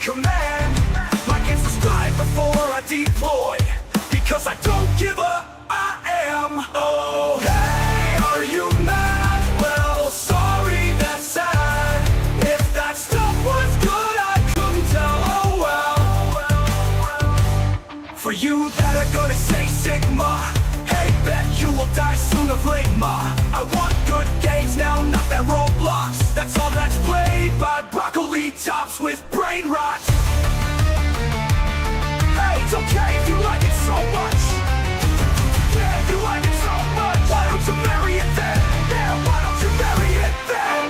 command. Like and subscribe before I deploy, because I don't give a I am. Oh, hey, are you mad? Well, sorry, that's sad. If that stuff was good, I couldn't tell. Oh, well. For you that are gonna say Sigma, hey, bet you will die soon of late, ma. I want good games now, not that Roblox. That's all that's played by broccoli tops with brain rot. Hey, it's okay if you like it so much. Yeah, if you like it so much, why don't you marry it then? Yeah, why don't you marry it then?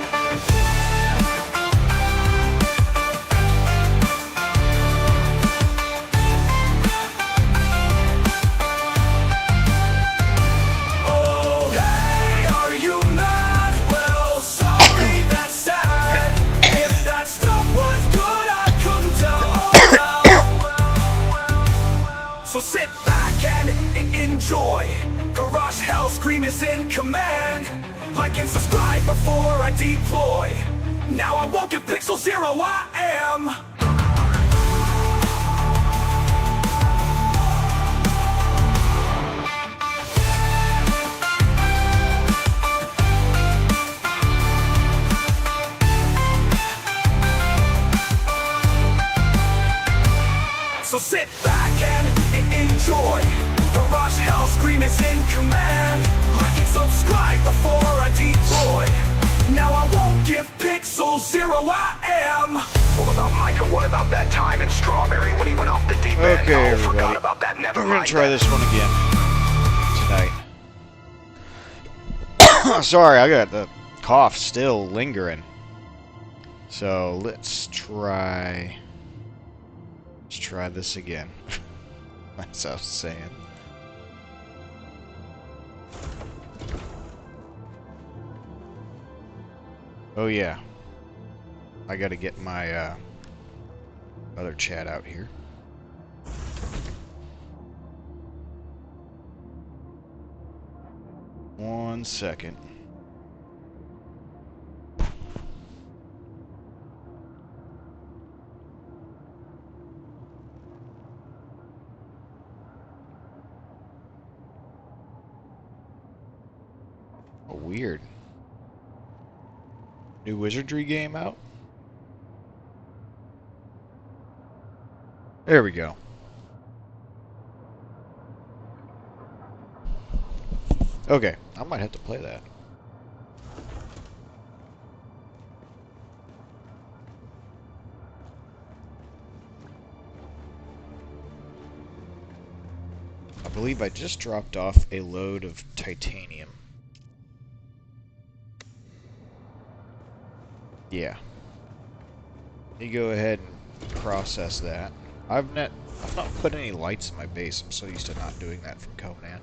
Oh, hey, are you mad? Well, sorry, that's sad. If that stuff was good, I couldn't tell. Oh, well. So sit back and enjoy. Garage Hell Scream is in command. Like and subscribe before I deploy. Now I won't give Pixel Zero, I am. So sit back and enjoy. Garage Hell Scream is in command. Like and subscribe before I deploy. Now I won't give Pixel Zero, I am. What about Micah? What about that time in Strawberry when he went off the deep end? Okay, Oh, everybody. forgot about that. Never We're mind. gonna try this one again tonight. Sorry, I got the cough still lingering. So let's try this again. That's what I was saying. Oh yeah, I gotta get my other chat out here. One second. Oh, weird. New wizardry game out? There we go. Okay, I might have to play that. I believe I just dropped off a load of titanium. Yeah. You go ahead and process that. I've not put any lights in my base. I'm so used to not doing that from Conan.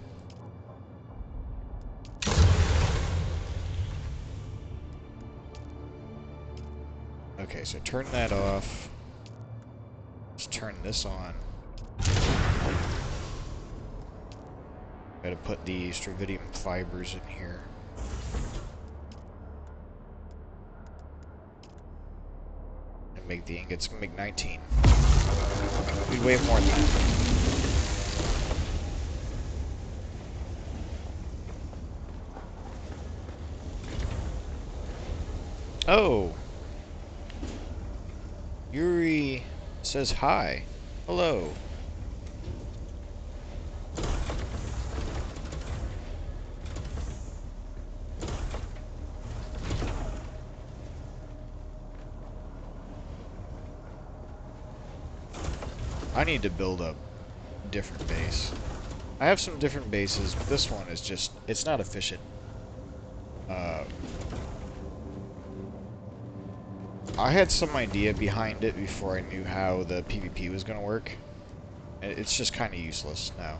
Okay, so turn that off. Let's turn this on. Gotta put the stravidium fibers in here. And make the ingots. Make 19. We'd way more than that. Oh! Yuri says hi. Hello. I need to build a different base. I have some different bases, but this one is just, it's not efficient. I had some idea behind it before I knew how the PvP was going to work. It's just kind of useless now.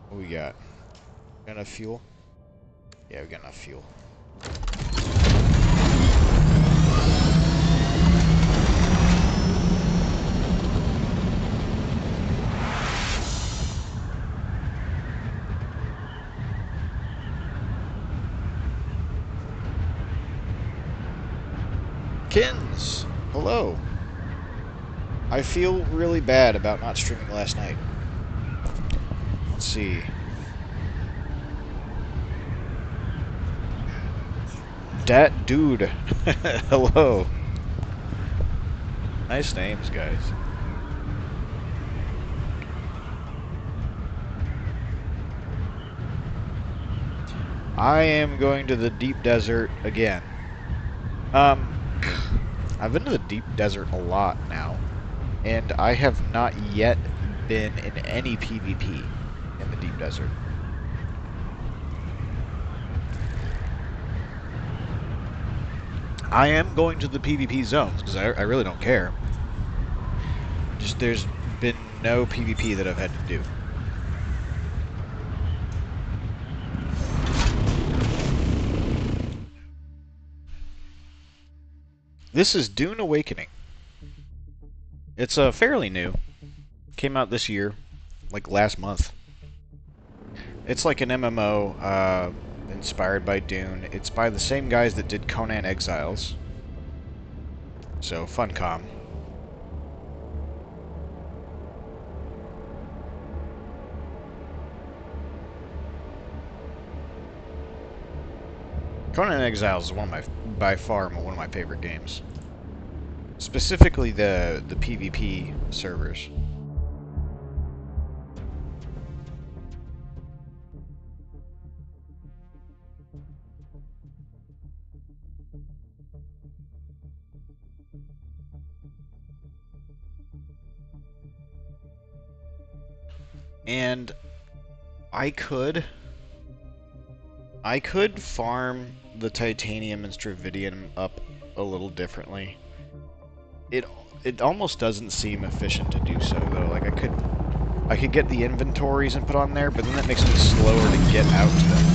What we got? Got enough fuel? Yeah, we got enough fuel. Kins, hello. I feel really bad about not streaming last night. Let's see. Dat Dude, hello. Nice names, guys. I am going to the deep desert again. I've been to the deep desert a lot now, and I have not yet been in any PvP in the deep desert. I am going to the PvP zones, because I really don't care. Just there's been no PvP that I've had to do. This is Dune Awakening. It's fairly new. Came out this year, like last month. It's like an MMO inspired by Dune. It's by the same guys that did Conan Exiles. So, Funcom. Conan Exiles is by far one of my favorite games. Specifically the PvP servers. And I could farm the titanium and stravidium up a little differently. It almost doesn't seem efficient to do so though. Like I could get the inventories and put on there, but then that makes me slower to get out to them.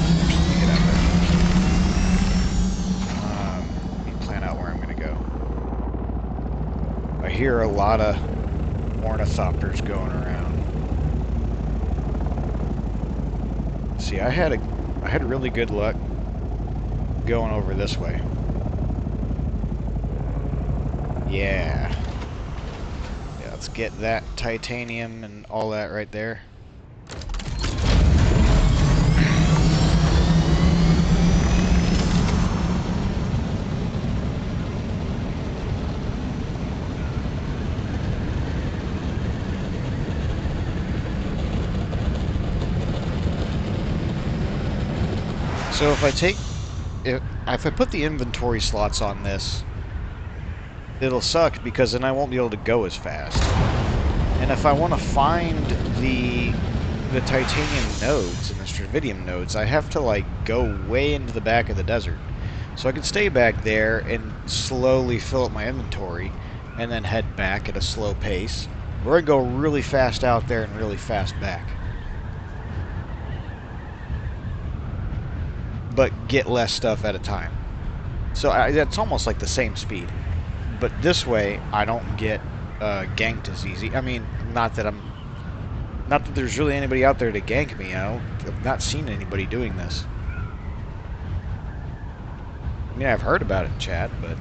Let me plan out where I'm gonna go. I hear a lot of ornithopters going around. See, I had really good luck going over this way. Yeah. Yeah, let's get that titanium and all that right there. So if I put the inventory slots on this, it'll suck because then I won't be able to go as fast. And if I want to find the titanium nodes and the stravidium nodes, I have to like go way into the back of the desert. So I can stay back there and slowly fill up my inventory and then head back at a slow pace, or I go really fast out there and really fast back. But get less stuff at a time. So that's almost like the same speed. But this way, I don't get ganked as easy. I mean, not that there's really anybody out there to gank me. I've not seen anybody doing this. I mean, I've heard about it in chat, but...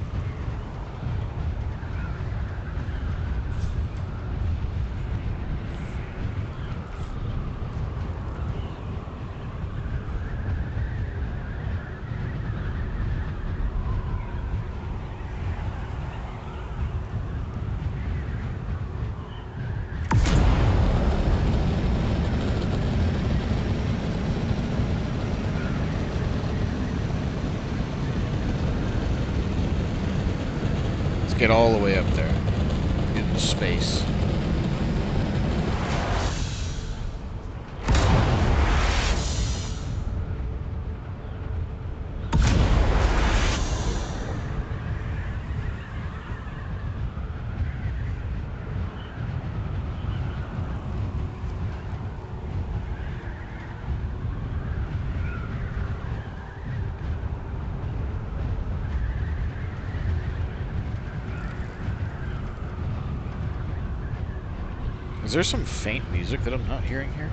get all the way up there into space. Is there some faint music that I'm not hearing here?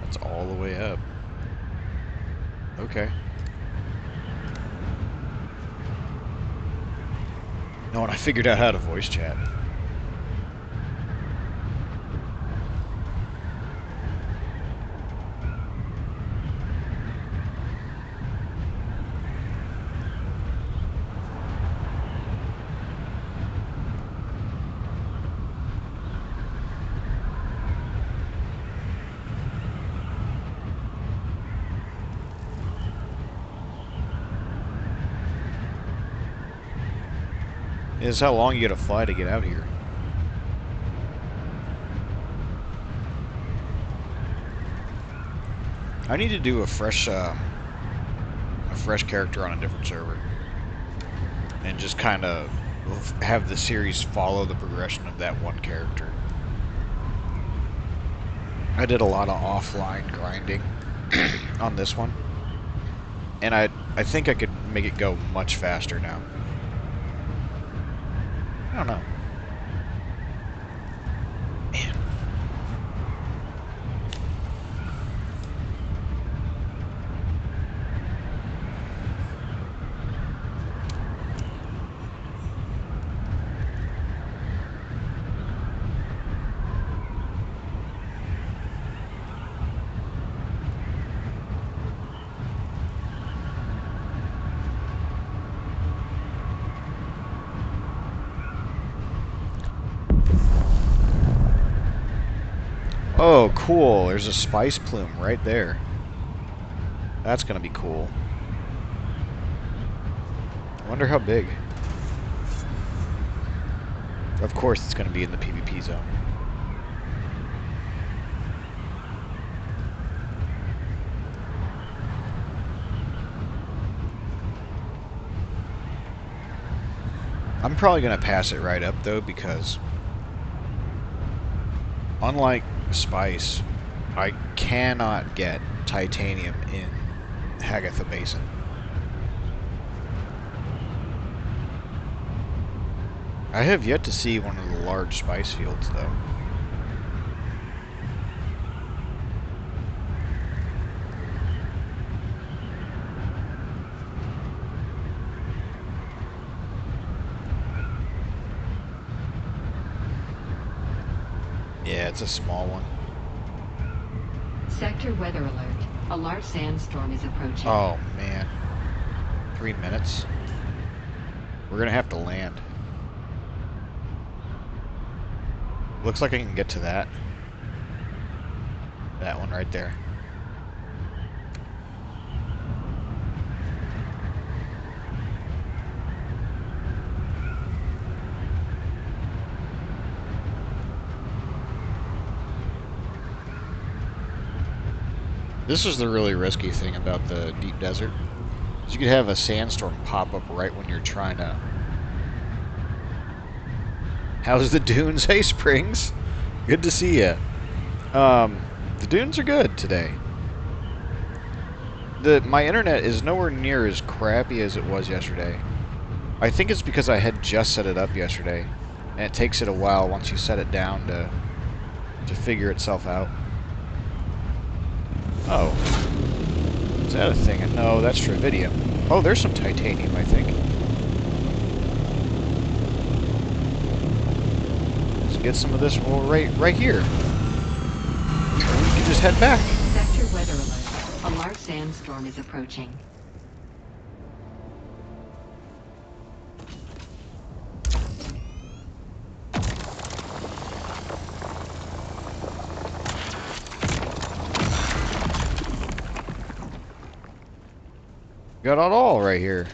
That's all the way up. Okay. No, and I figured out how to voice chat. Is how long you gotta fly to get out here. I need to do a fresh character on a different server, and just kind of have the series follow the progression of that one character. I did a lot of offline grinding on this one, and I think I could make it go much faster now. I don't know. Man. Oh, cool. There's a spice plume right there. That's gonna be cool. I wonder how big. Of course it's gonna be in the PvP zone. I'm probably gonna pass it right up though, because unlike spice, I cannot get titanium in Hagatha Basin. I have yet to see one of the large spice fields, though. Yeah, it's a small one. Sector weather alert. A large sandstorm is approaching. Oh, man. 3 minutes. We're gonna have to land. Looks like I can get to that. That one right there. This is the really risky thing about the deep desert. Is you could have a sandstorm pop up right when you're trying to... How's the dunes? Hey, Springs. Good to see you. The dunes are good today. My internet is nowhere near as crappy as it was yesterday. I think it's because I had just set it up yesterday, and it takes it a while once you set it down to figure itself out. Oh. Is that a thing? No, that's tritium. Oh, there's some titanium, I think. Let's get some of this right here. Or we can just head back. Sector weather alert. A large sandstorm is approaching. Got it all right here.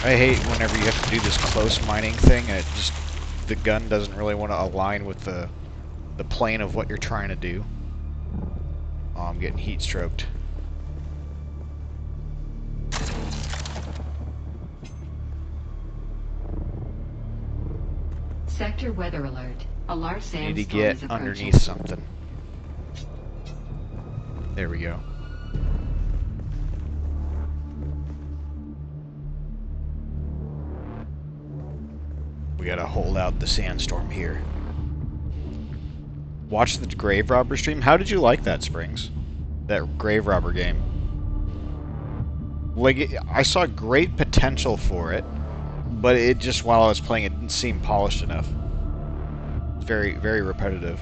I hate whenever you have to do this close mining thing and the gun doesn't really want to align with the plane of what you're trying to do. Oh, I'm getting heat stroked. Sector weather alert. A large I need to sandstorm is get approaching. underneath something. There we go. We gotta hold out the sandstorm here. Watch the Grave Robber stream. How did you like that, Springs? That Grave Robber game? Like, I saw great potential for it, but it just, while I was playing, it didn't seem polished enough. It's very, very repetitive.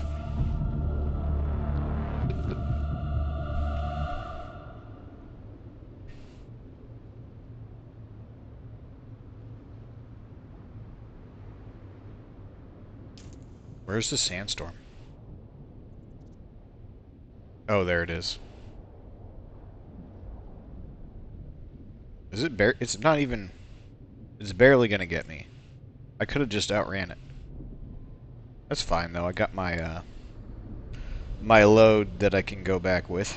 Where's the sandstorm? Oh, there it is. Is it it's not even... It's barely gonna get me. I could have just outran it. That's fine, though. I got my, my load that I can go back with.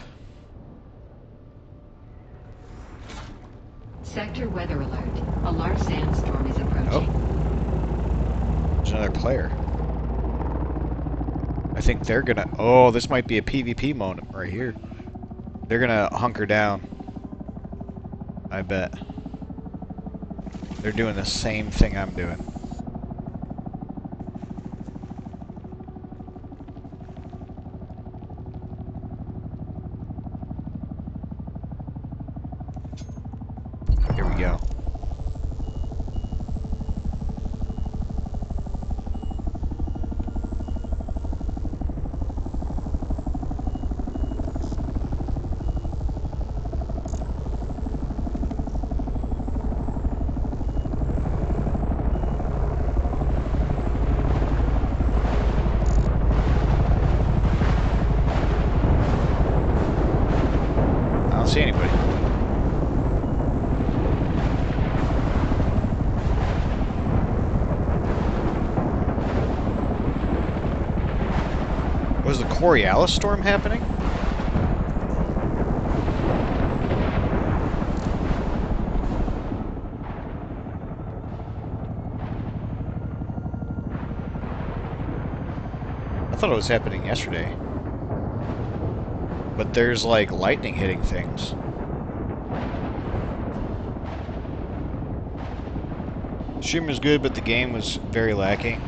Sector weather alert. A large sandstorm is approaching. Oh. There's another player. I think they're gonna... Oh, this might be a PvP moment right here. They're gonna hunker down. I bet. They're doing the same thing I'm doing. Here we go. I don't see anybody. Was the Coriolis storm happening? I thought it was happening yesterday. But there's like lightning hitting things. Stream was good, but the game was very lacking.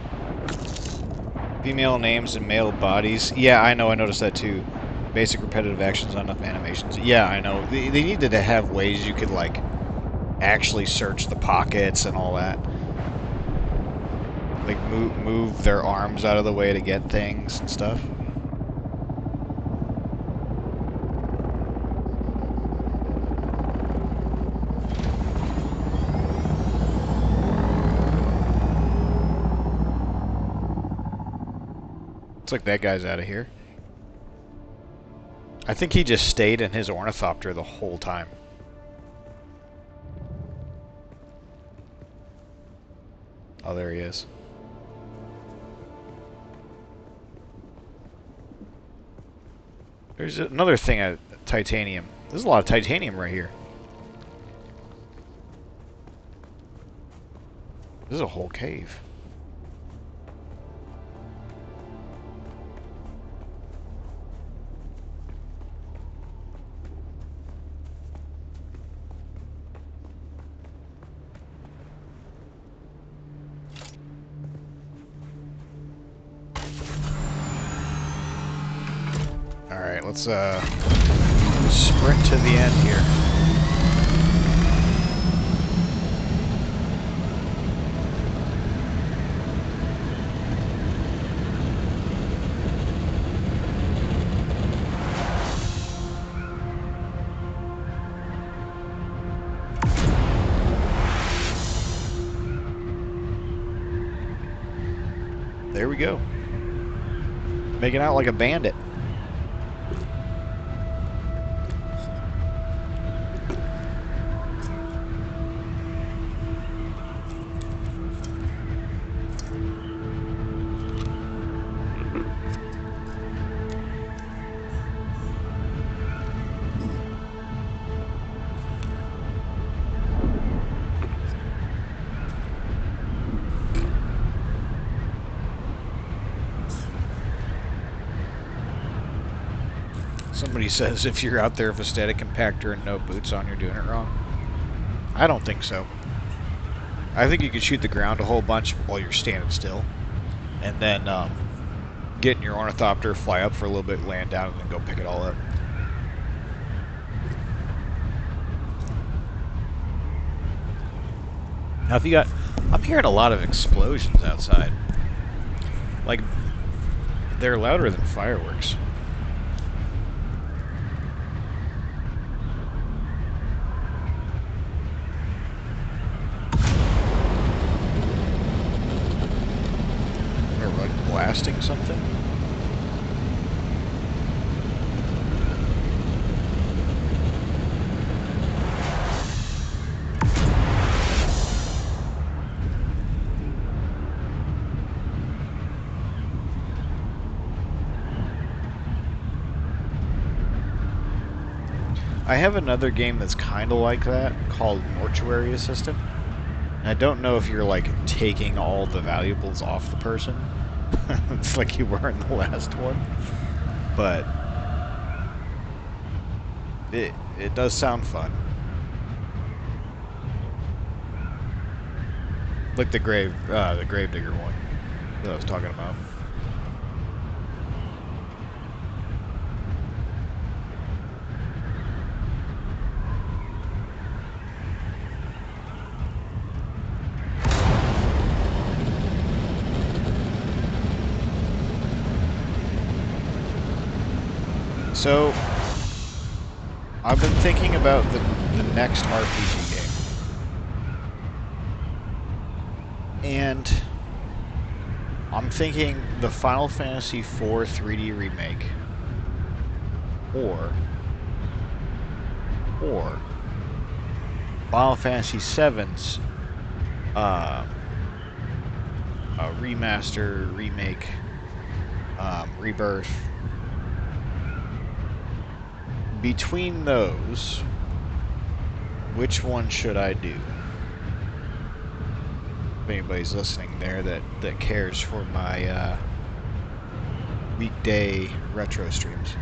Female names and male bodies. Yeah, I know, I noticed that too. Basic repetitive actions, not enough animations. Yeah, I know. They needed to have ways you could, like, actually search the pockets and all that. Like, move their arms out of the way to get things and stuff. Looks like that guy's out of here. I think he just stayed in his ornithopter the whole time. Oh, there he is. There's another thing at titanium. There's a lot of titanium right here. This is a whole cave. Alright, let's sprint to the end here. There we go. Making out like a bandit. Somebody says if you're out there with a static compactor and no boots on, you're doing it wrong. I don't think so. I think you can shoot the ground a whole bunch while you're standing still. And then get in your ornithopter, fly up for a little bit, land down, and then go pick it all up. Now, if you got... I'm hearing a lot of explosions outside. Like, they're louder than fireworks. They're like blasting something. I have another game that's kind of like that, called Mortuary Assistant. And I don't know if you're, like, taking all the valuables off the person. It's like you were in the last one. But it does sound fun. Like the Gravedigger one that I was talking about. So, I've been thinking about the next RPG game. And I'm thinking the Final Fantasy IV 3D remake. Or Final Fantasy VII's remaster, remake, rebirth. Between those, which one should I do? If anybody's listening there that cares for my weekday retro streams.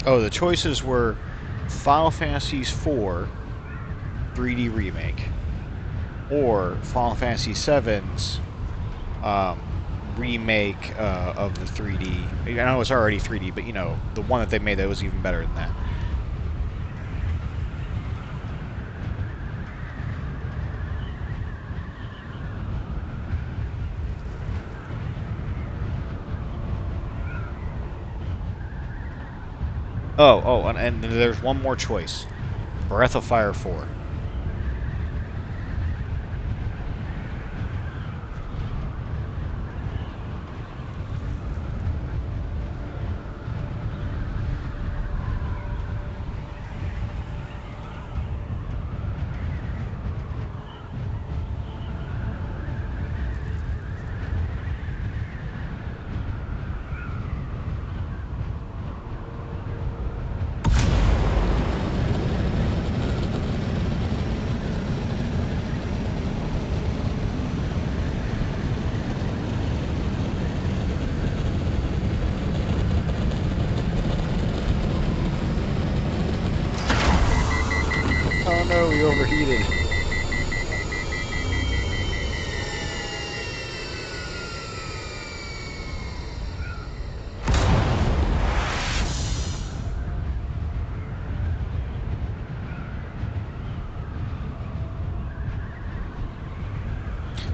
Oh, the choices were Final Fantasy IV 3D remake or Final Fantasy VII's remake of the 3D. I know it's already 3D, but you know, the one that they made that was even better than that. Oh, and there's one more choice. Breath of Fire 4. Oh no, we overheated.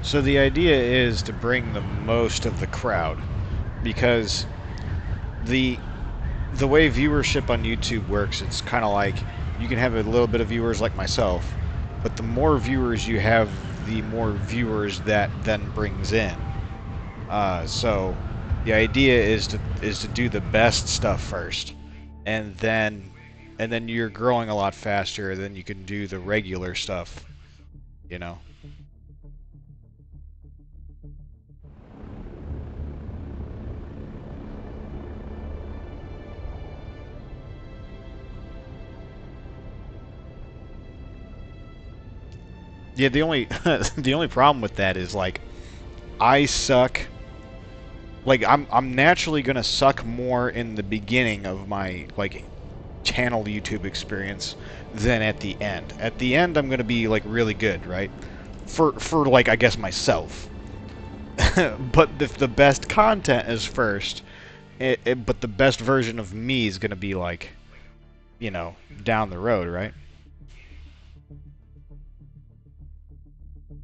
So the idea is to bring the most of the crowd, because the the way viewership on YouTube works, it's kind of like you can have a little bit of viewers like myself, but the more viewers you have, the more viewers that then brings in. So the idea is to do the best stuff first, and then you're growing a lot faster. Then you can do the regular stuff, you know. Yeah, the only the only problem with that is like I suck. Like I'm naturally gonna suck more in the beginning of my like channel YouTube experience than at the end. At the end, I'm gonna be like really good, right? For like I guess myself. But if the best content is first, but the best version of me is gonna be like, you know, down the road, right?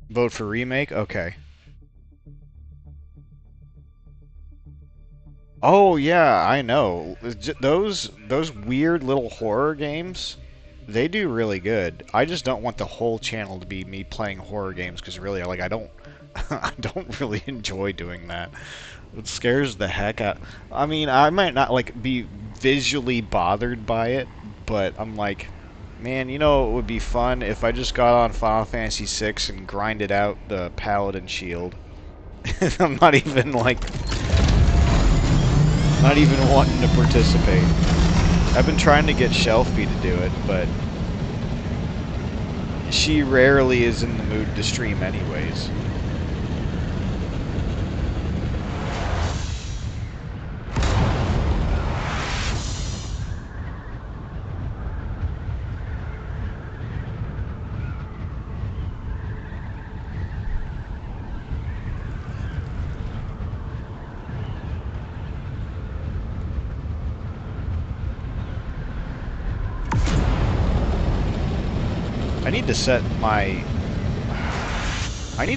Vote for remake? Okay. Oh yeah, I know. Those weird little horror games, they do really good. I just don't want the whole channel to be me playing horror games because really, like, I don't, I don't really enjoy doing that. It scares the heck out. I mean, I might not like be visually bothered by it, but I'm like, man, you know, it would be fun if I just got on Final Fantasy VI and grinded out the Paladin shield. I'm not even like. Not even wanting to participate. I've been trying to get Shelfie to do it, but she rarely is in the mood to stream anyways. I need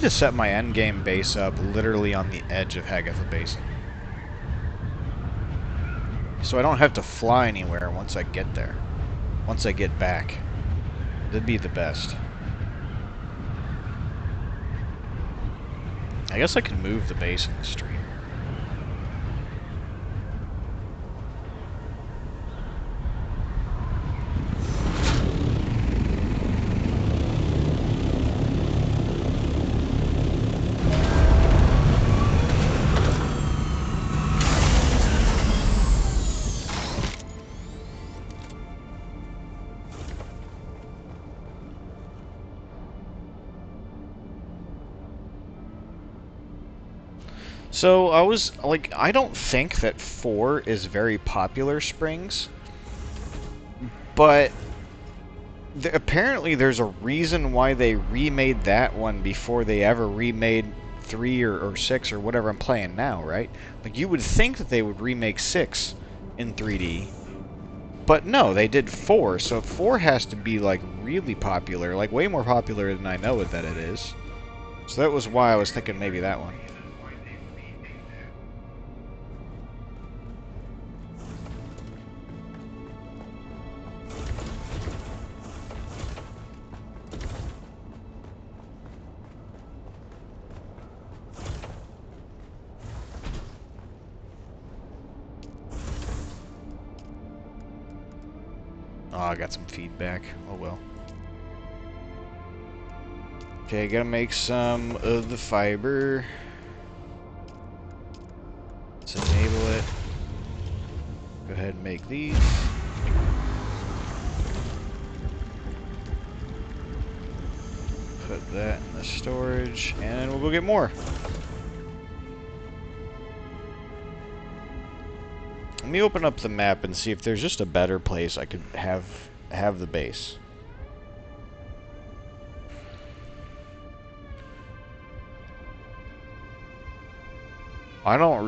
to set my endgame base up literally on the edge of Hagatha Basin. So I don't have to fly anywhere once I get there. Once I get back. That'd be the best. I guess I can move the base in the stream. So I was like, I don't think that 4 is very popular, Springs, but apparently there's a reason why they remade that one before they ever remade 3 or 6 or whatever I'm playing now, right? Like, you would think that they would remake 6 in 3D, but no, they did 4, so 4 has to be, like, really popular, like, way more popular than I know that it is. So that was why I was thinking maybe that one. Oh, I got some feedback. Oh well. Okay, gotta make some of the fiber. Let's enable it. Go ahead and make these. Put that in the storage, and we'll go get more. Let me open up the map and see if there's just a better place I could have the base. I don't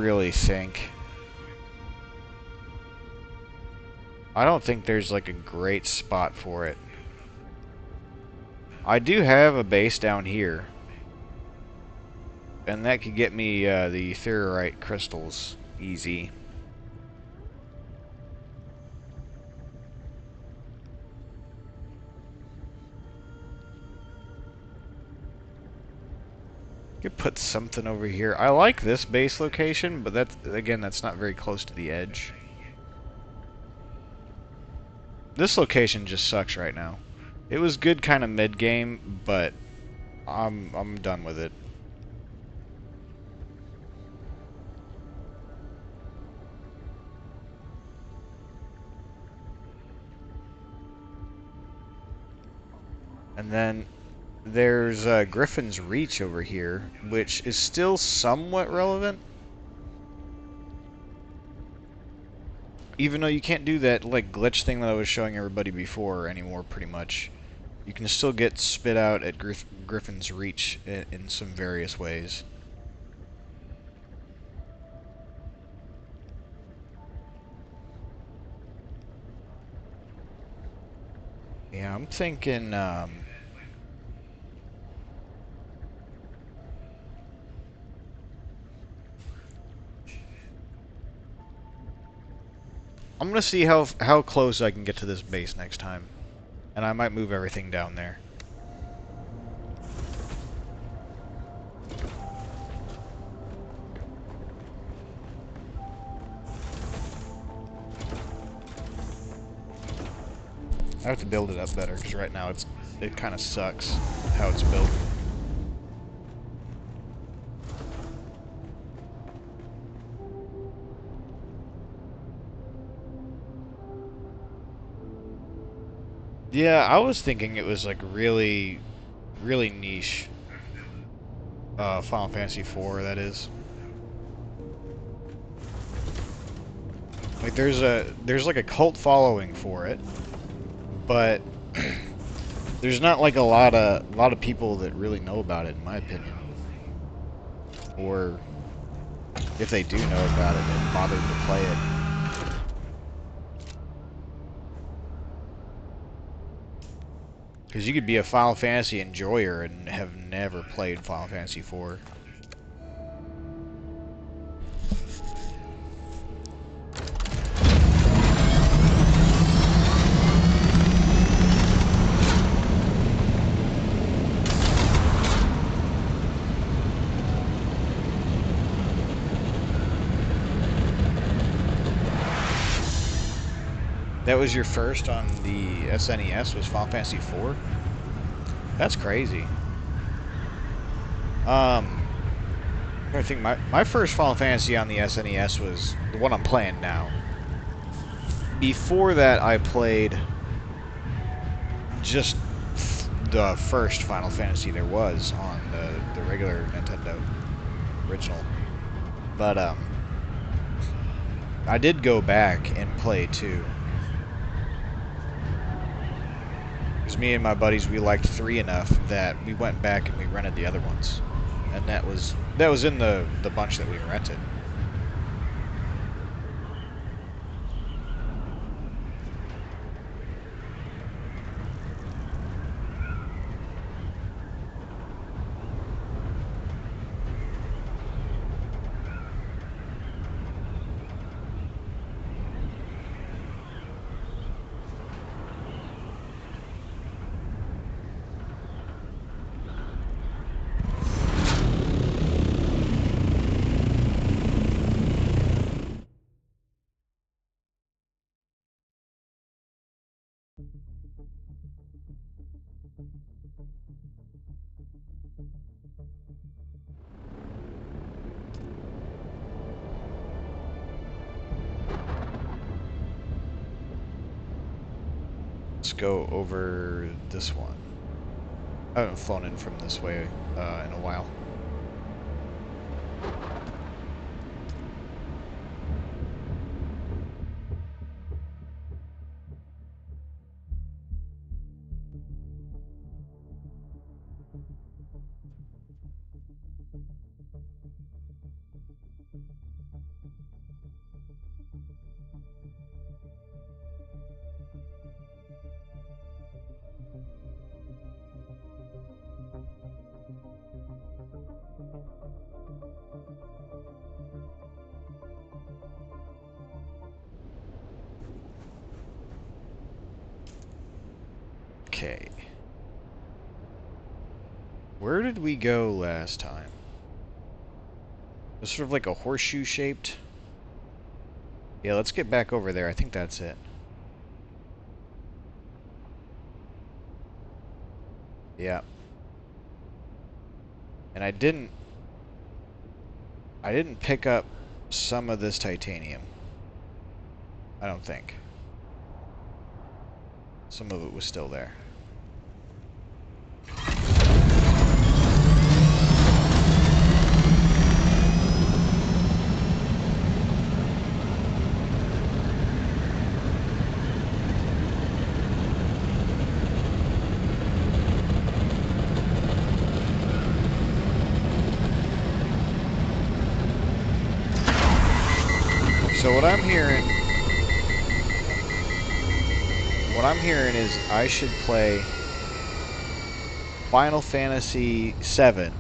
think there's like a great spot for it. I do have a base down here, and that could get me the Ferrite crystals easy. Could put something over here. I like this base location, but that's not very close to the edge. This location just sucks right now. It was good kind of mid-game, but I'm done with it. And then there's Griffin's Reach over here, which is still somewhat relevant. Even though you can't do that like glitch thing that I was showing everybody before anymore, pretty much. You can still get spit out at Griffin's Reach in some various ways. Yeah, I'm thinking, I'm gonna see how close I can get to this base next time. And I might move everything down there. I have to build it up better, because right now it kind of sucks how it's built. Yeah, I was thinking it was like really niche. Final Fantasy IV, that is. Like there's like a cult following for it, but there's not like a lot of people that really know about it, in my opinion. Or if they do know about it, they bother to play it. Because you could be a Final Fantasy enjoyer and have never played Final Fantasy IV. That was your first on the SNES, was Final Fantasy IV? That's crazy. I think my first Final Fantasy on the SNES was the one I'm playing now. Before that, I played just the first Final Fantasy there was on the regular Nintendo original. But, I did go back and play 2. Because me and my buddies, we liked 3 enough that we went back and we rented the other ones. And that was in the bunch that we rented. Let's go over this one. I haven't flown in from this way in a while. Okay. Where did we go last time? It's sort of like a horseshoe shaped. Yeah, let's get back over there. I think that's it. Yeah. And I didn't pick up some of this titanium. I don't think. Some of it was still there. So what I'm hearing is I should play Final Fantasy VII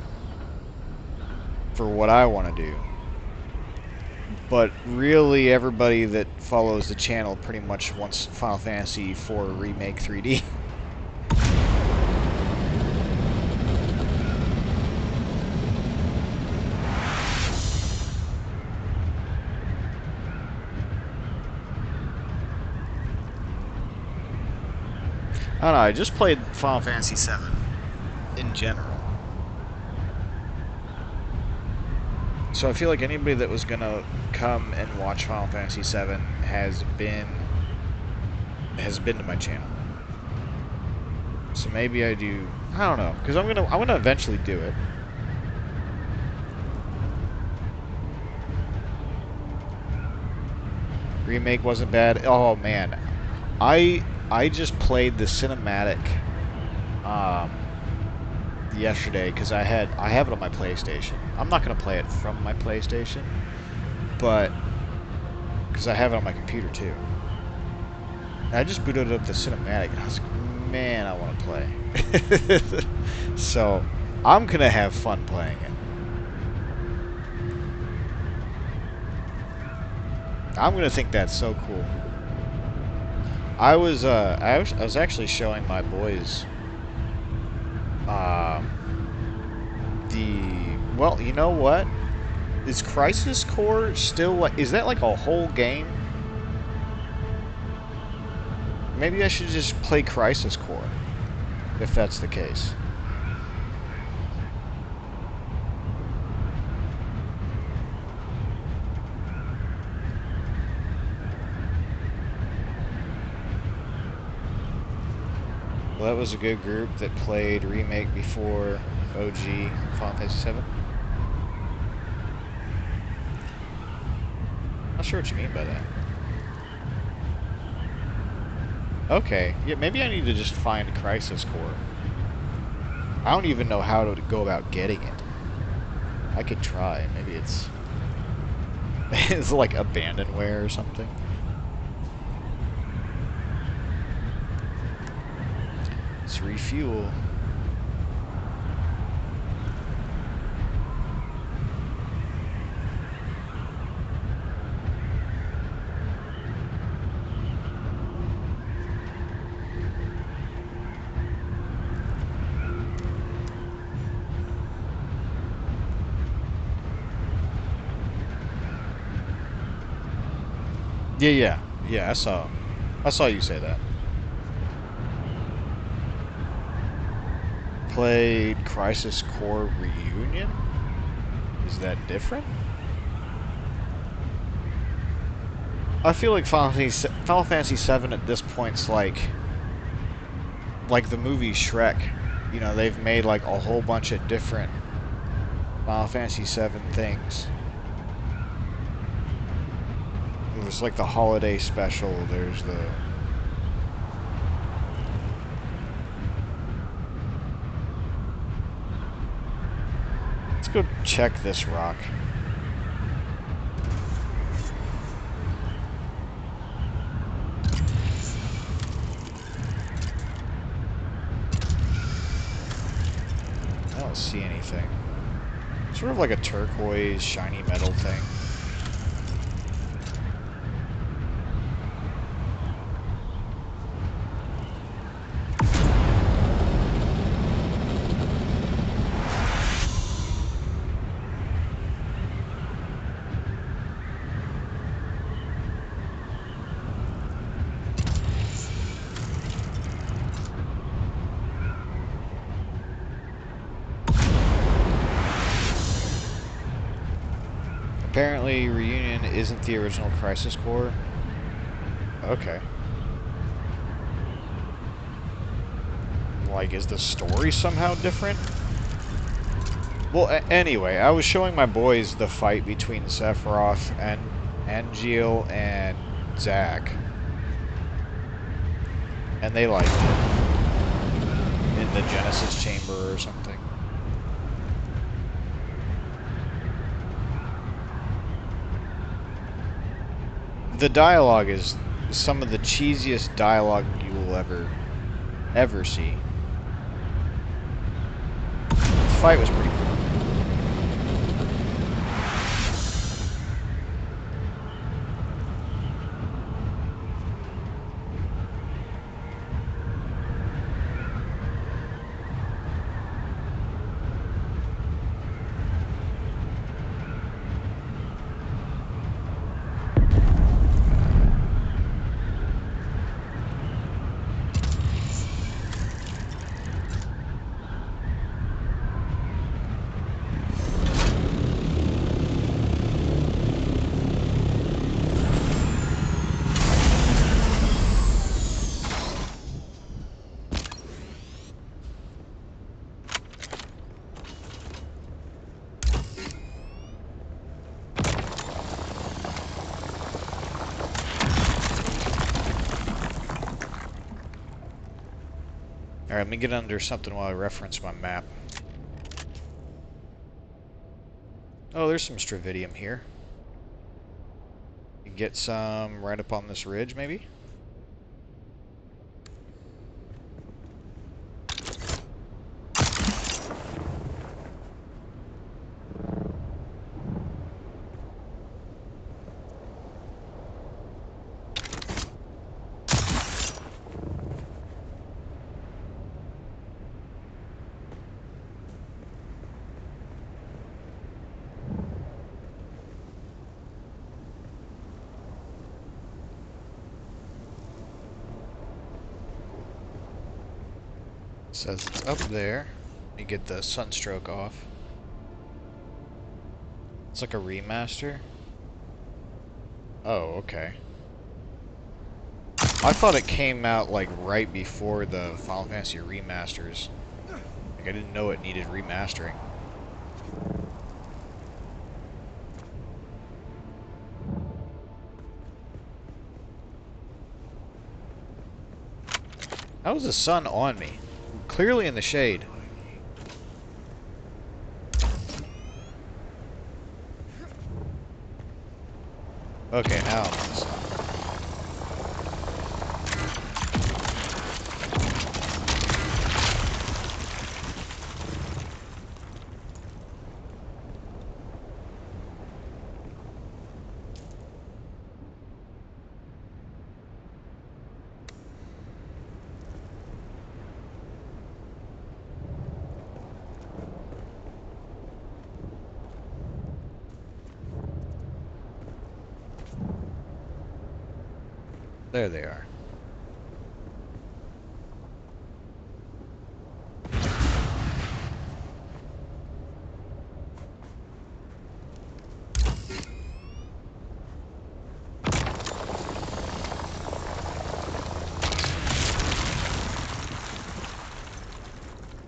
for what I want to do. But really everybody that follows the channel pretty much wants Final Fantasy IV Remake 3D. I don't know, I just played Final Fantasy VII in general. So I feel like anybody that was gonna come and watch Final Fantasy VII has been to my channel. So maybe I do. I don't know, because I'm gonna eventually do it. Remake wasn't bad. Oh man, I just played the cinematic yesterday because I have it on my PlayStation. I'm not gonna play it from my PlayStation, but because I have it on my computer too. And I just booted up the cinematic and I was like, man, I want to play. So I'm gonna have fun playing it. I'm gonna think that's so cool. I was actually showing my boys well, you know what? Is Crisis Core still like, is that like a whole game? Maybe I should just play Crisis Core if that's the case. Well, that was a good group that played Remake before OG Final Fantasy VII. Not sure what you mean by that. Okay, yeah, maybe I need to just find Crisis Core. I don't even know how to go about getting it. I could try. Maybe it's it's like abandonware or something. Let's refuel. Yeah, I saw you say that. Played Crisis Core Reunion? Is that different? I feel like Final Fantasy VII at this point's like the movie Shrek. You know, they've made like a whole bunch of different Final Fantasy VII things. There's like the holiday special, there's the... Let's go check this rock. I don't see anything. Sort of like a turquoise, shiny metal thing. Apparently, Reunion isn't the original Crisis Core. Okay. Like, is the story somehow different? Well, anyway, I was showing my boys the fight between Sephiroth and Angeal and Zack. And they liked it. In the Genesis chamber or something. The dialogue is some of the cheesiest dialogue you will ever see. The fight was pretty cool. Alright, let me get under something while I reference my map. Oh, there's some Stravidium here. Get some right up on this ridge, maybe? Says it's up there. Let me get the sunstroke off. It's like a remaster. Oh, okay. I thought it came out like right before the Final Fantasy remasters. Like I didn't know it needed remastering. How is the sun on me? I'm clearly in the shade. Okay, now I'm in the sun. There they are.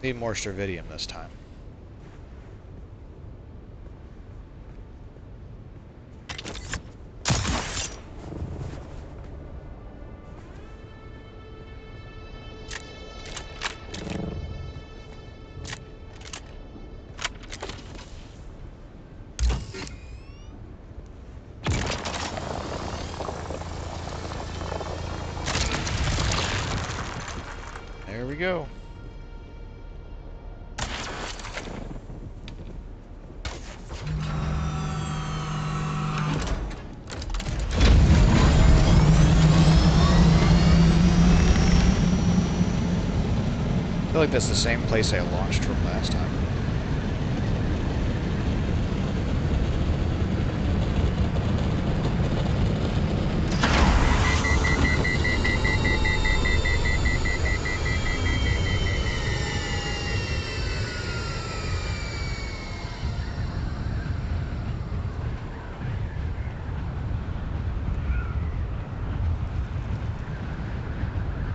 Need more Stravidium this time. There we go. I feel like that's the same place I launched from last time.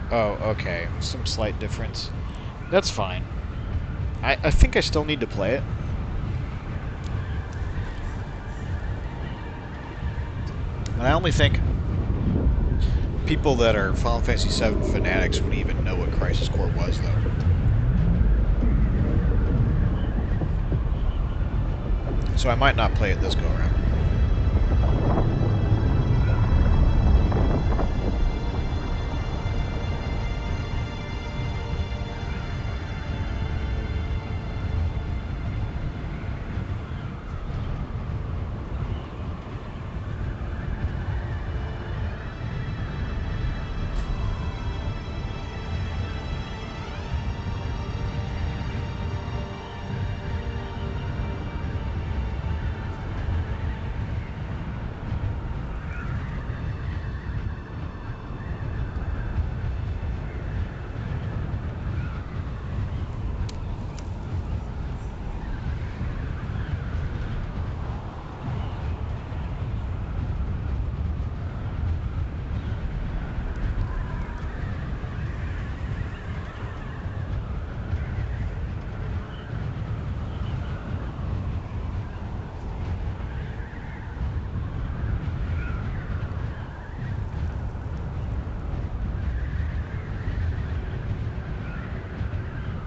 Oh, okay. Some slight difference. That's fine. I think I still need to play it. And I only think people that are Final Fantasy VII fanatics would even know what Crisis Core was, though. So I might not play it this go-around.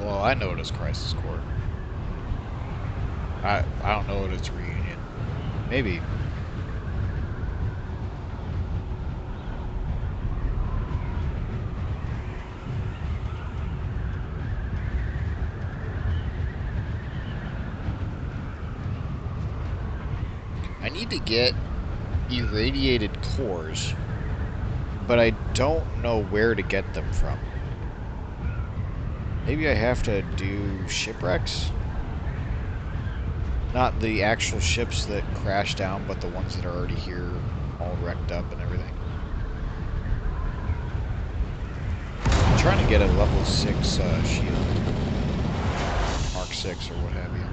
Well, I know it as Crisis Core. I don't know it as Reunion. Maybe. I need to get irradiated cores, but I don't know where to get them from. Maybe I have to do shipwrecks? Not the actual ships that crash down, but the ones that are already here, all wrecked up and everything. I'm trying to get a level 6 shield. Mark 6 or what have you.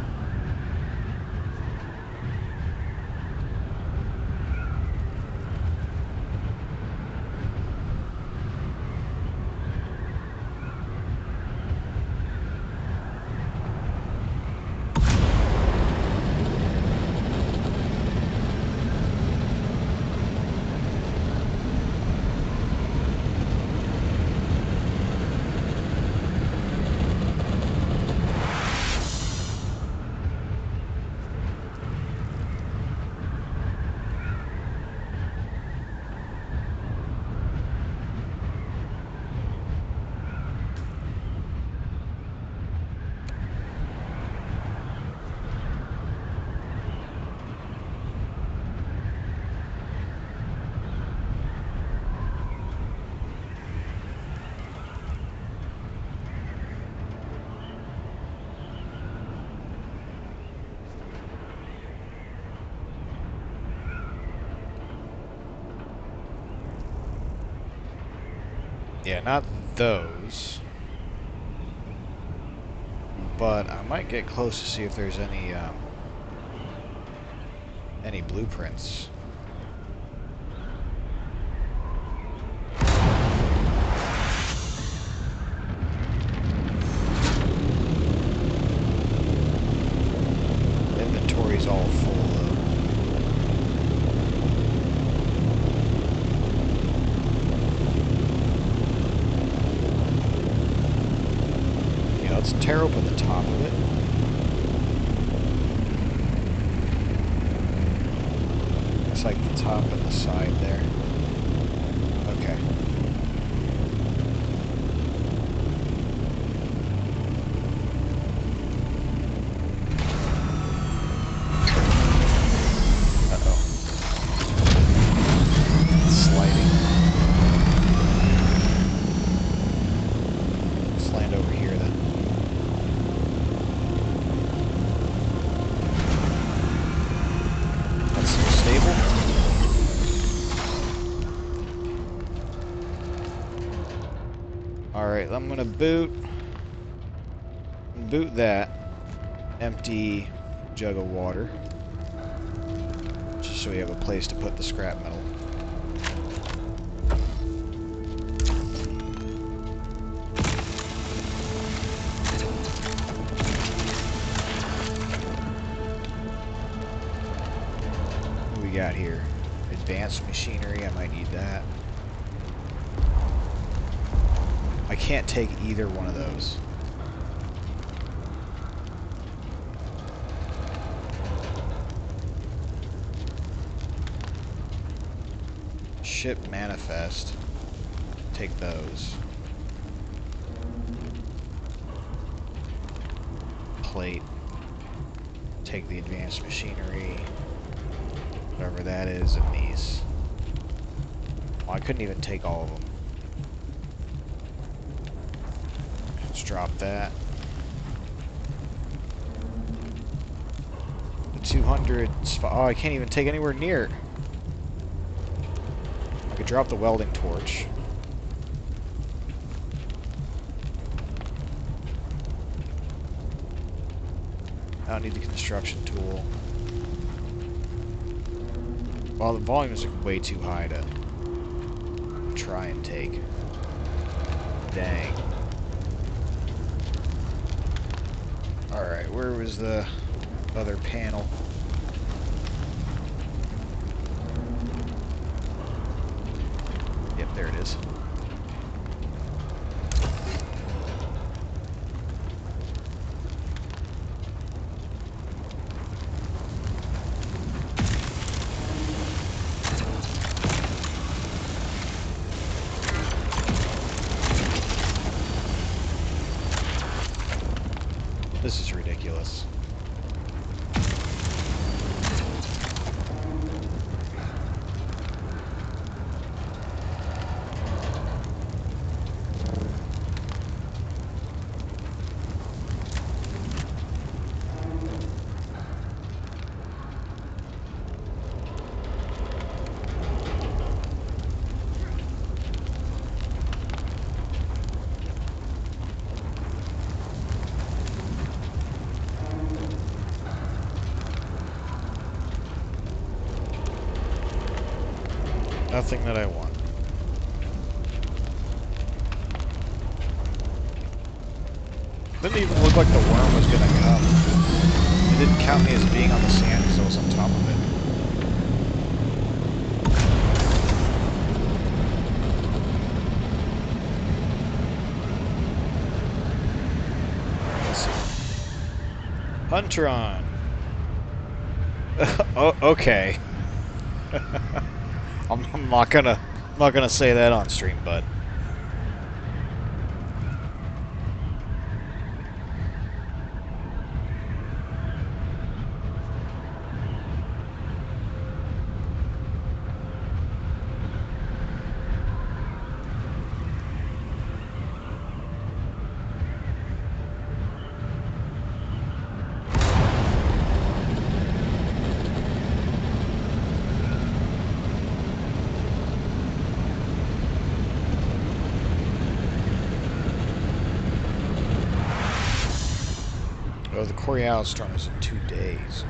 Yeah, not those. But I might get close to see if there's any blueprints. Inventory's all full though. Yeah, let's tear open the top of it. It's like the top and the side there. Okay. Uh-oh. It's sliding. Let's land over here then. That's stable. Alright, I'm gonna boot that empty jug of water. Just so we have a place to put the scrap metal. got here? Advanced machinery, I might need that. I can't take either one of those. Ship manifest. Take those. Plate. Take the advanced machinery. Whatever that is, and these. Well, I couldn't even take all of them. Let's drop that. The 200 spot. Oh, I can't even take anywhere near it. I could drop the welding torch. I don't need the construction tool. Well, the volume is way too high to try and take. Dang. Alright, where was the other panel? Yep, there it is. This is ridiculous. Nothing that I want. Didn't even look like the worm was gonna come. It didn't count me as being on the sand because I was on top of it. Alright, let's see. Huntron. Oh, okay. I'm not gonna say that on stream, but oh, the Coreal storm is in 2 days.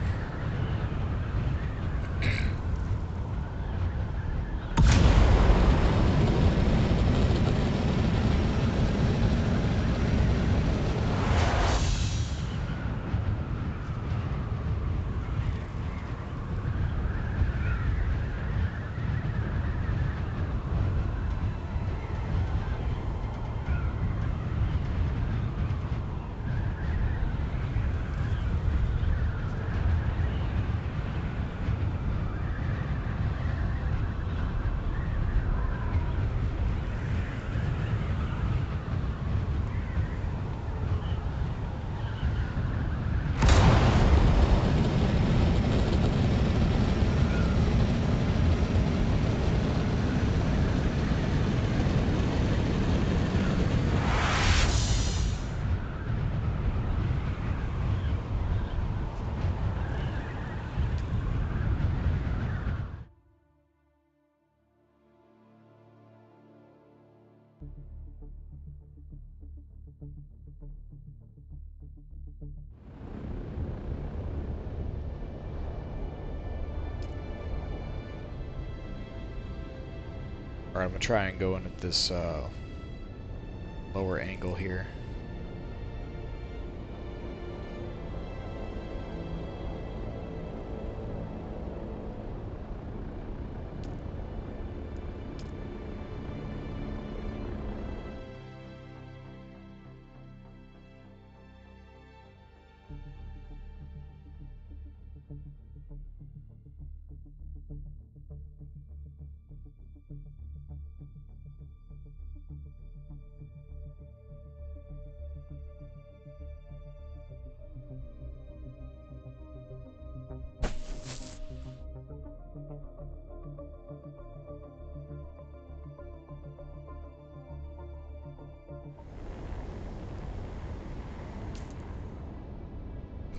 Alright, I'm gonna try and go in at this lower angle here.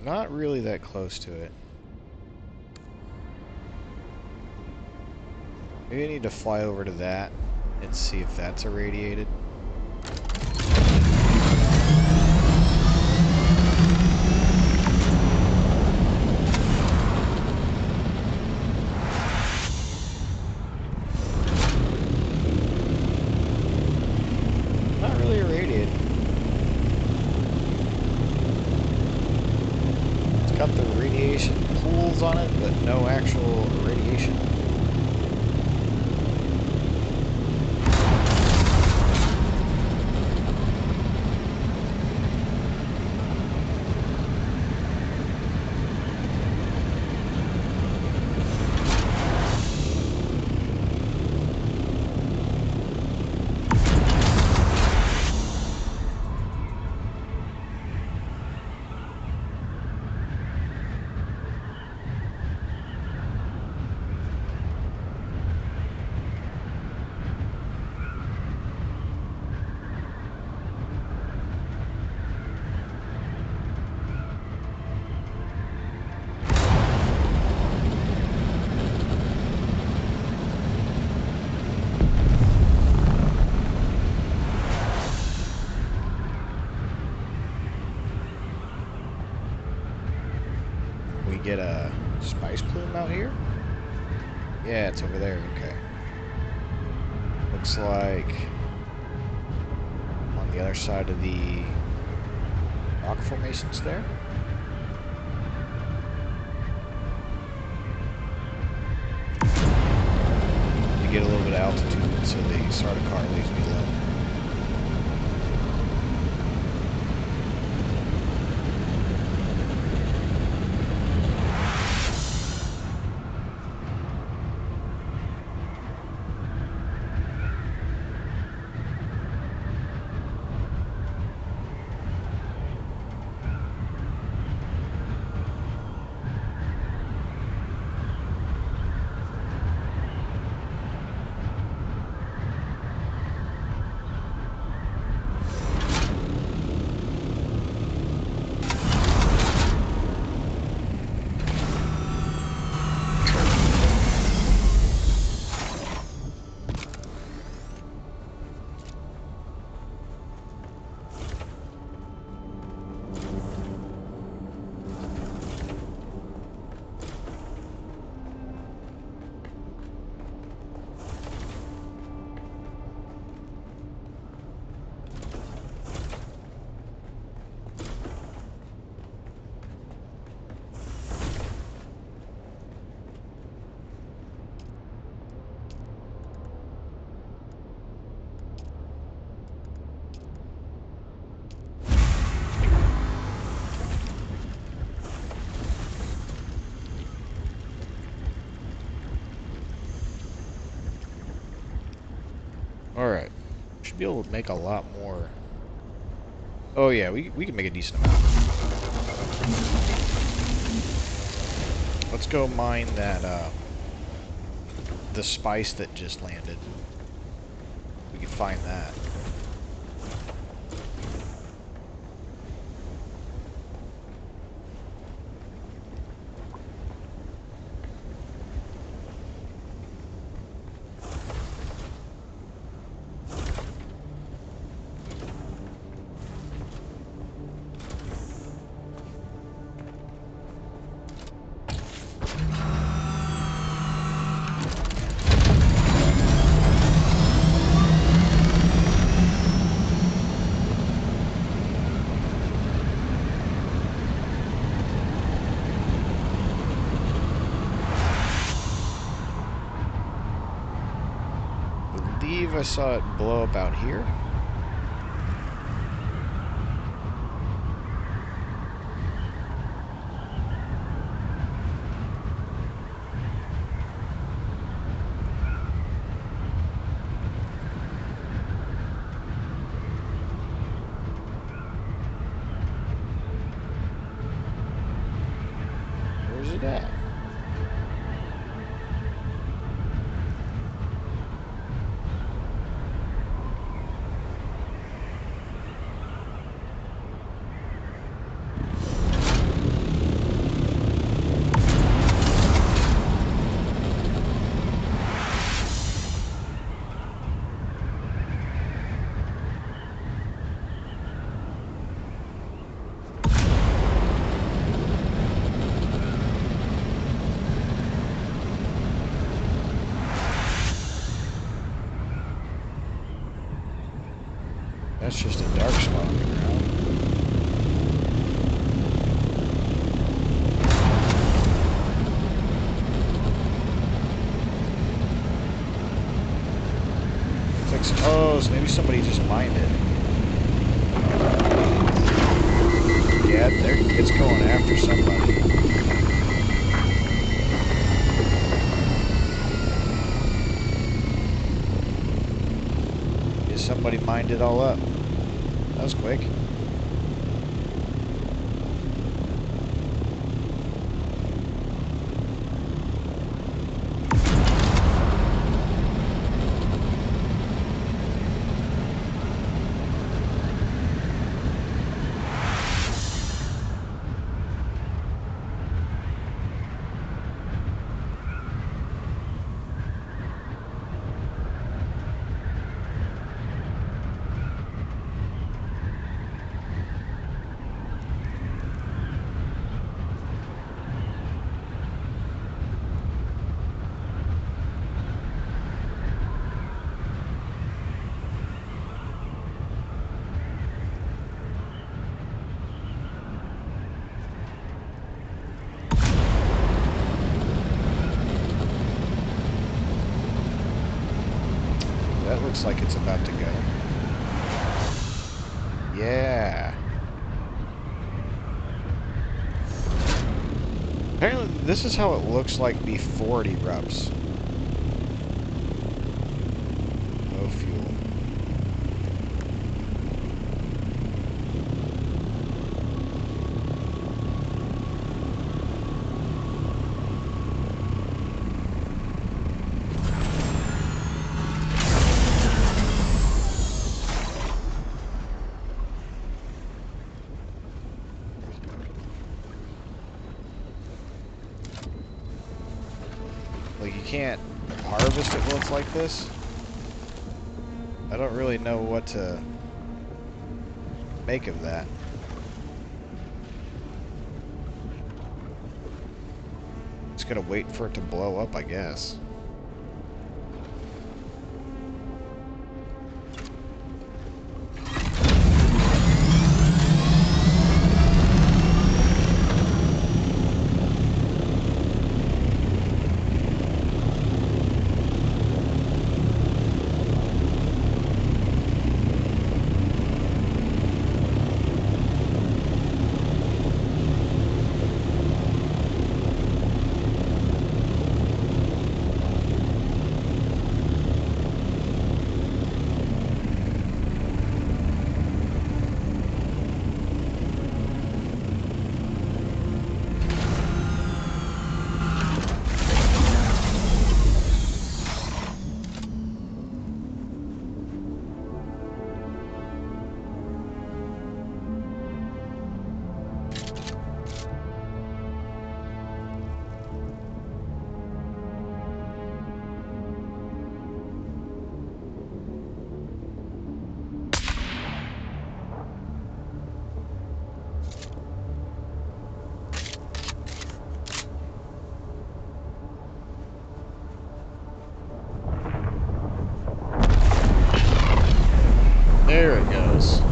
not really that close to it. Maybe I need to fly over to that and see if that's irradiated. Not really irradiated. It's got the radiation pools on it, but no actual irradiation. We get a spice plume out here? Yeah, it's over there, okay. Looks like on the other side of the rock formations there. You get a little bit of altitude, so the Sardaukar leaves me low. Alright. Should be able to make a lot more. Oh yeah, we can make a decent amount. Let's go mine that, the spice that just landed. We can find that. I saw it blow up out here. Where's it at? That's just a dark spot on the ground. Oh, so maybe somebody just mined it. Yeah, it's going after somebody. Yeah, somebody mined it all up. That was quick. That looks like it's about to go. Yeah. Apparently, this is how it looks like before it erupts. No fuel. Like, you can't harvest it when it's like this. I don't really know what to make of that. Just gotta wait for it to blow up, I guess. There it goes.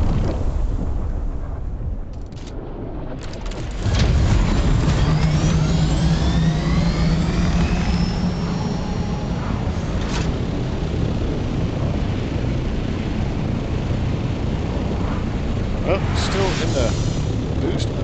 Oh, still in the boost mode.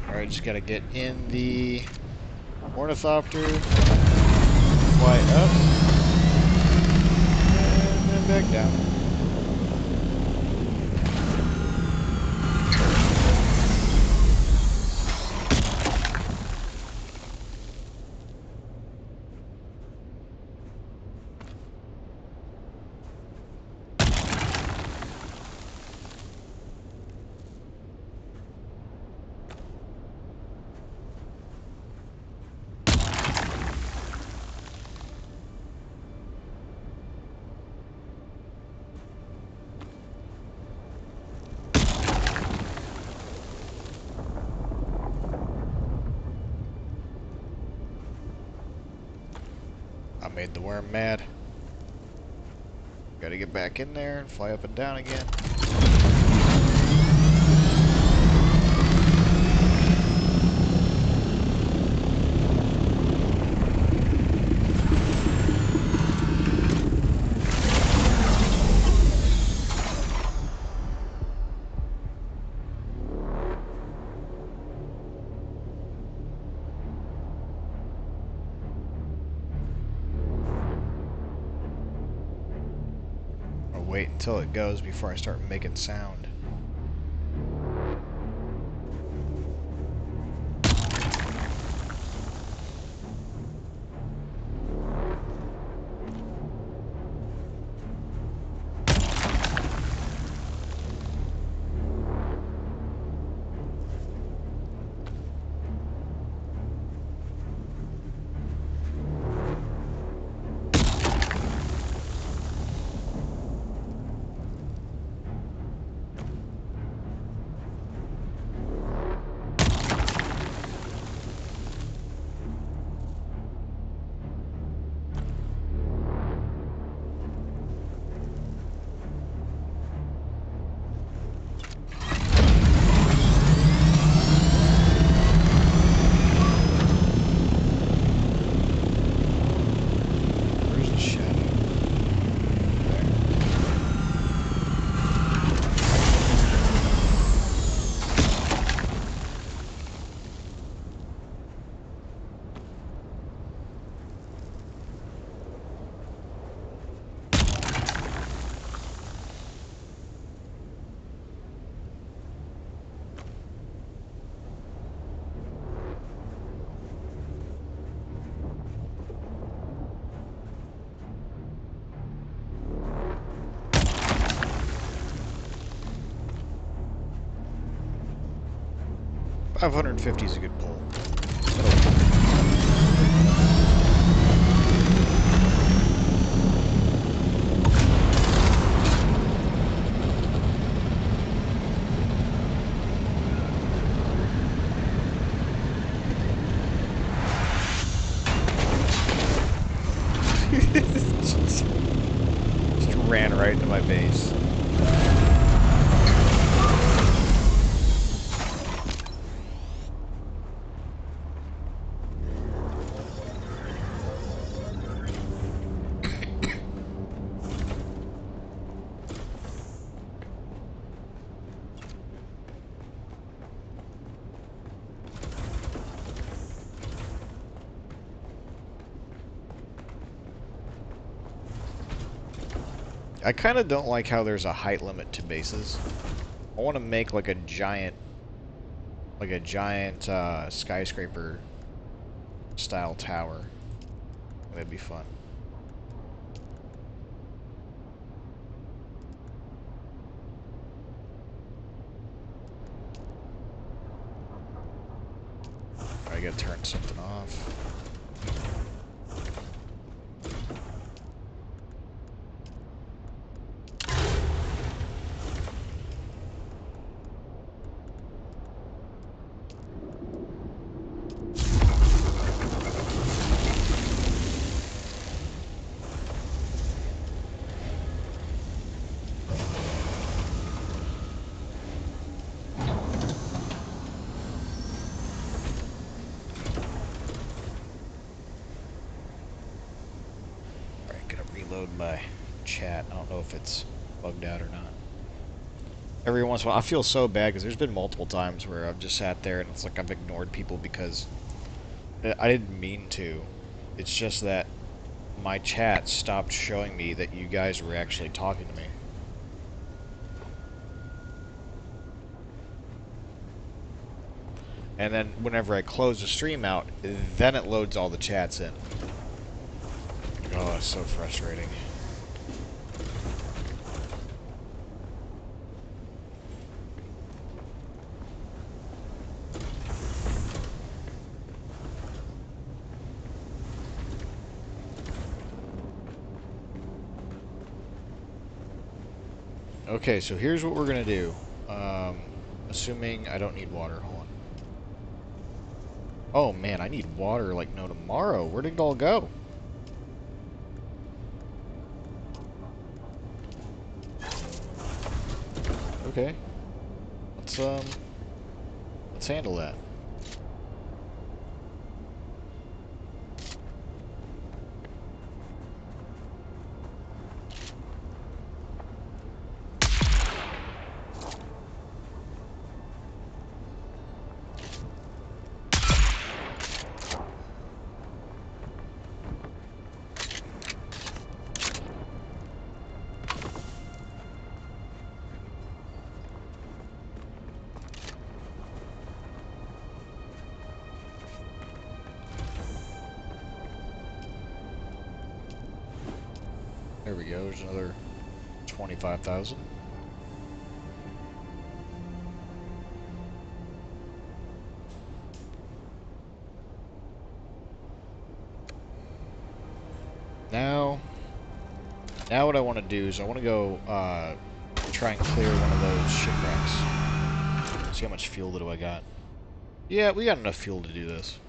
Alright, just gotta get in the ornithopter, fly up, and then back down. made the worm mad. Gotta get back in there and fly up and down again. Wait until it goes before I start making sound. $550 is a good pull. Just ran right into my base. I kind of don't like how there's a height limit to bases. I want to make like a giant skyscraper style tower. That'd be fun. I gotta turn something off. Reload my chat. I don't know if it's bugged out or not. Every once in a while, I feel so bad because there's been multiple times where I've just sat there and it's like I've ignored people because I didn't mean to. It's just that my chat stopped showing me that you guys were actually talking to me. And then whenever I close the stream out, then it loads all the chats in. Oh, it's so frustrating. Okay, so here's what we're gonna do. Assuming I don't need water. Hold on. Oh man, I need water like no tomorrow. Where did it all go? Okay. Let's handle that. There we go. There's another 25,000. Now what I want to do is I want to go try and clear one of those shipwrecks. See how much fuel do I got? Yeah, we got enough fuel to do this.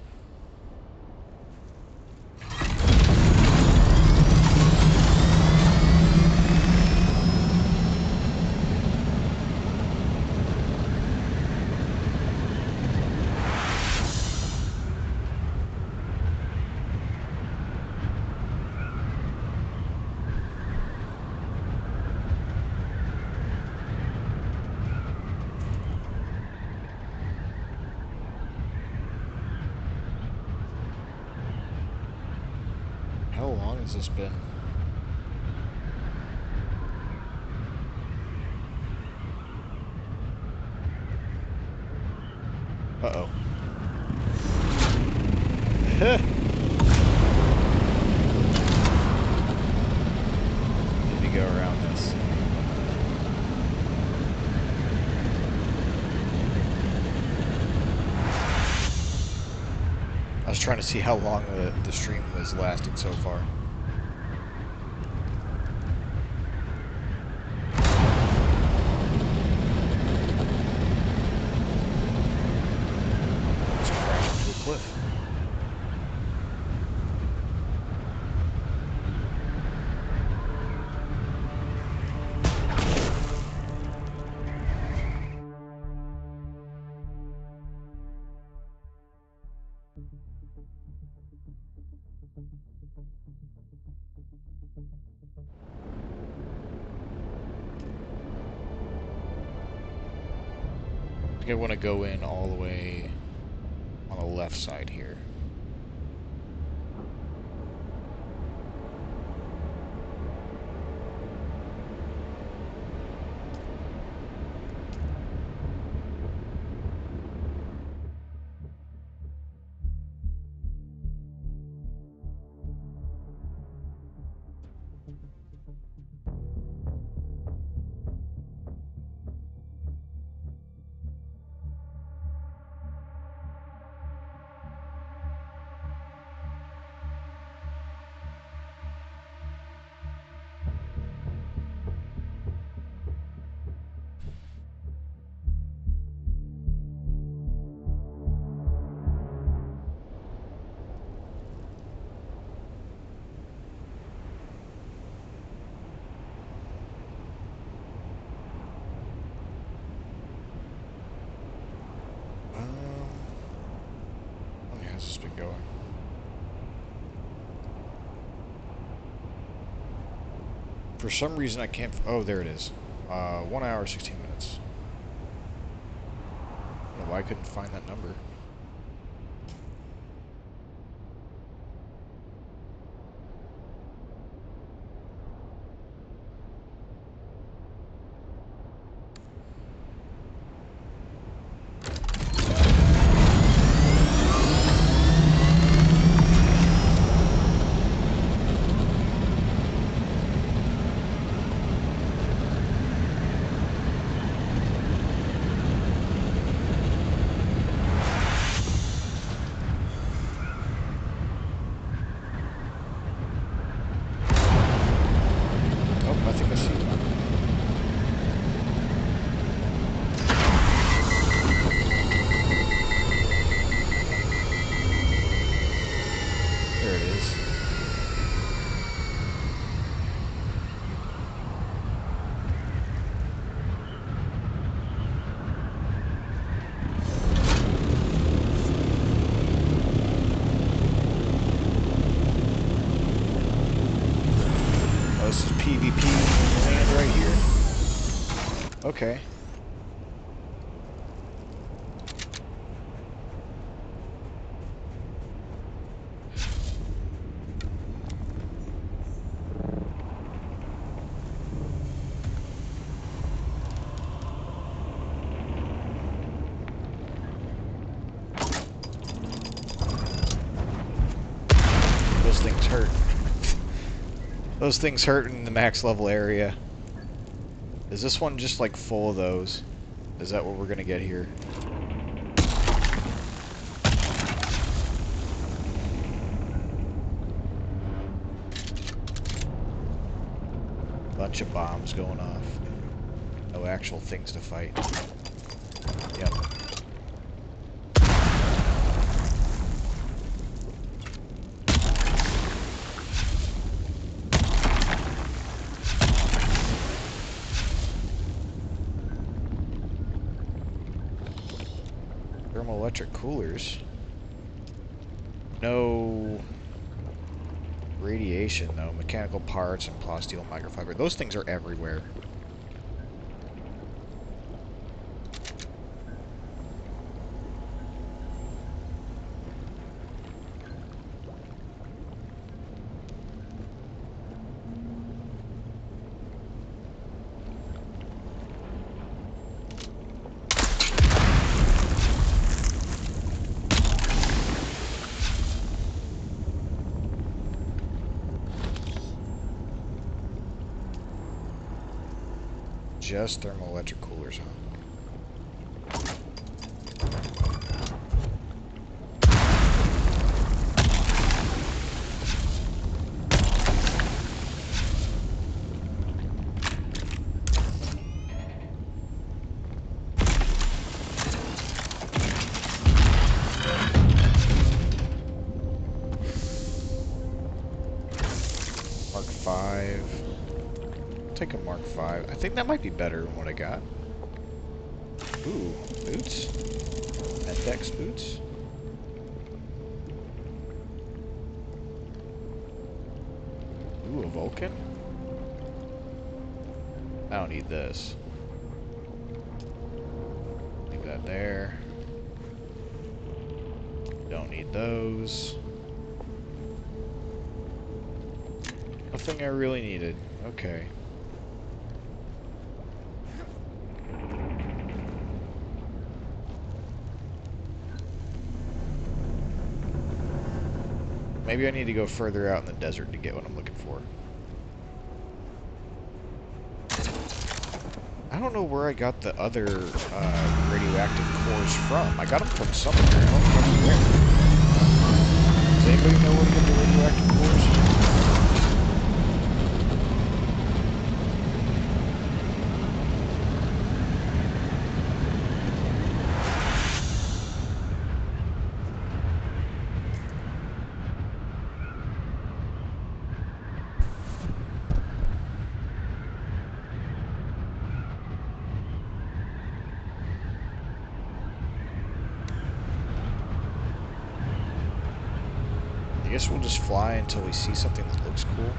How long has this been? Uh-oh. Need to go around this. I was trying to see how long the stream was lasting so far. Let's crash into a cliff. I think I want to go in all the way on the left side here. How long has this been going? For some reason I can't... Oh, there it is. 1 hour, 16 minutes. I don't know why I couldn't find that number. okay. Those things hurt. Those things hurt in the max level area. Is this one just like full of those? Is that what we're gonna get here? Bunch of bombs going off. No actual things to fight. Yep. Thermoelectric coolers. No radiation, though. Mechanical parts and plasteel microfiber. Those things are everywhere. Just thermoelectric coolers, huh? Mark 5. Take a Mark 5. I think that might be better than what I got. Ooh, boots? Index boots? Ooh, a Vulcan? I don't need this. Leave that there. Don't need those. Nothing I really needed. Okay. Maybe I need to go further out in the desert to get what I'm looking for. I don't know where I got the other radioactive cores from. I got them from somewhere. I don't remember where. Does anybody know where to get the radioactive cores? I guess we'll just fly until we see something that looks cool.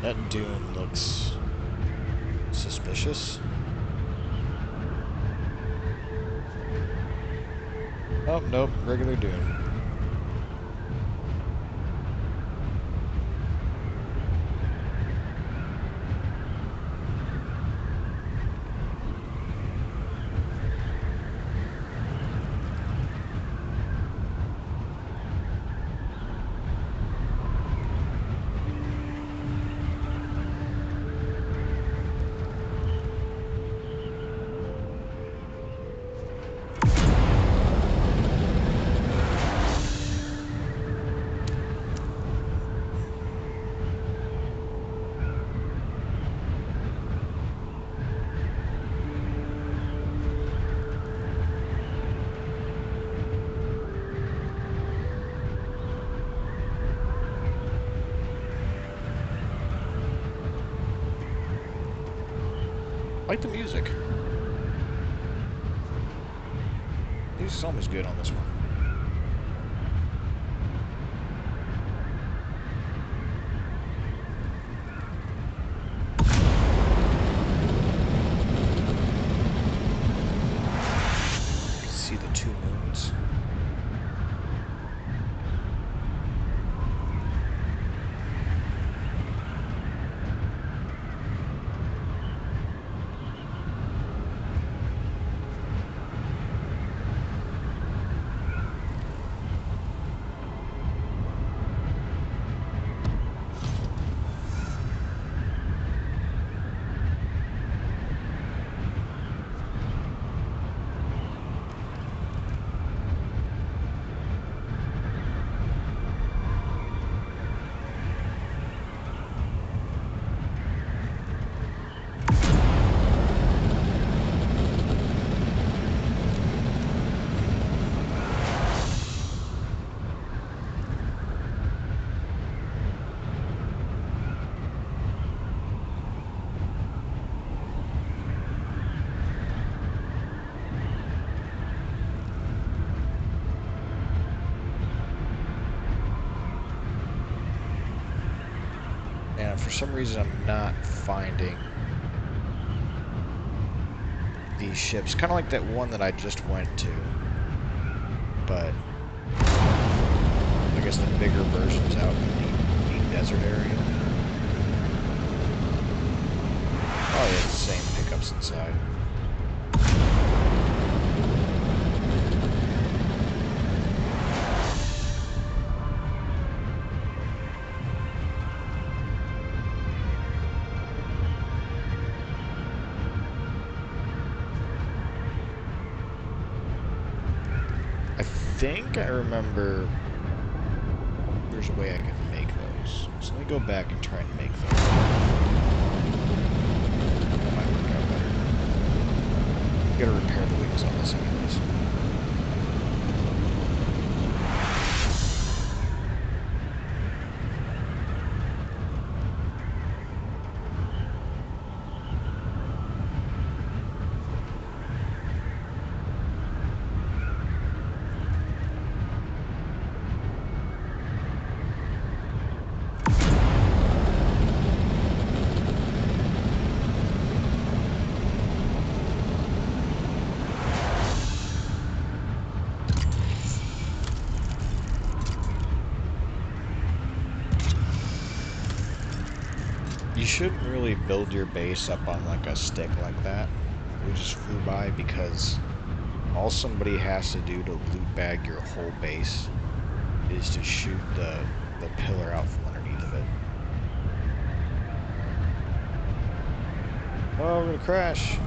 That dune looks suspicious. Oh, nope, regular dune. I like the music. Music's almost good on this one. See the two moons. And for some reason I'm not finding these ships. Kind of like that one that I just went to. But I guess the bigger version's out in the desert area. Oh yeah, the same pickups inside. I think I remember there's a way I can make those. So let me go back and try and make them. That might work out better. Gotta repair the wings on this anyways. You shouldn't really build your base up on like a stick like that. We just flew by because all somebody has to do to loot bag your whole base is to shoot the pillar out from underneath of it. Oh, we're gonna crash.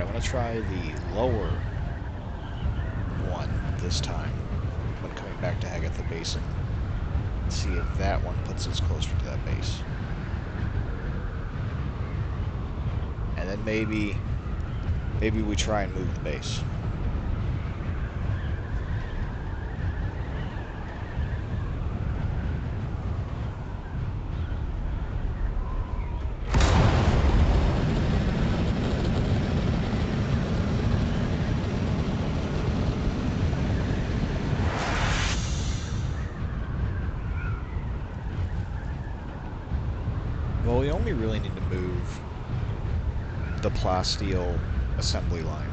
I'm going to try the lower one this time when coming back to Hagatha Basin. See if that one puts us closer to that base. And then maybe we try and move the base. Well, we only really need to move the plasteel assembly line.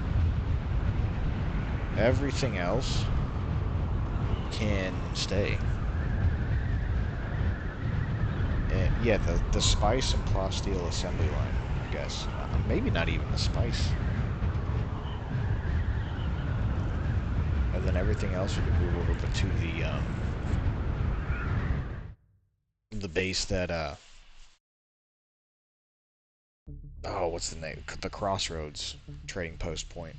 Everything else can stay. And yeah, the spice and plasteel assembly line, I guess. Maybe not even the spice. And then everything else we can move over to the base that oh, what's the name? The Crossroads trading post point.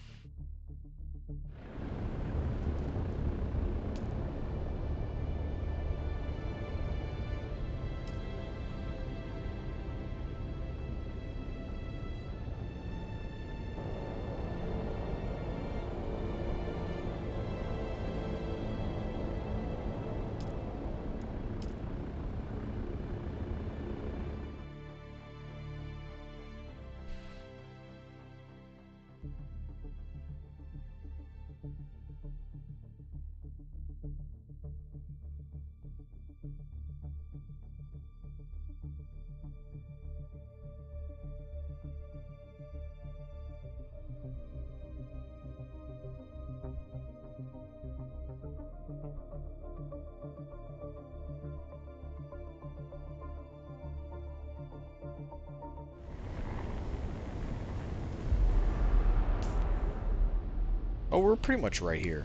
Oh, we're pretty much right here.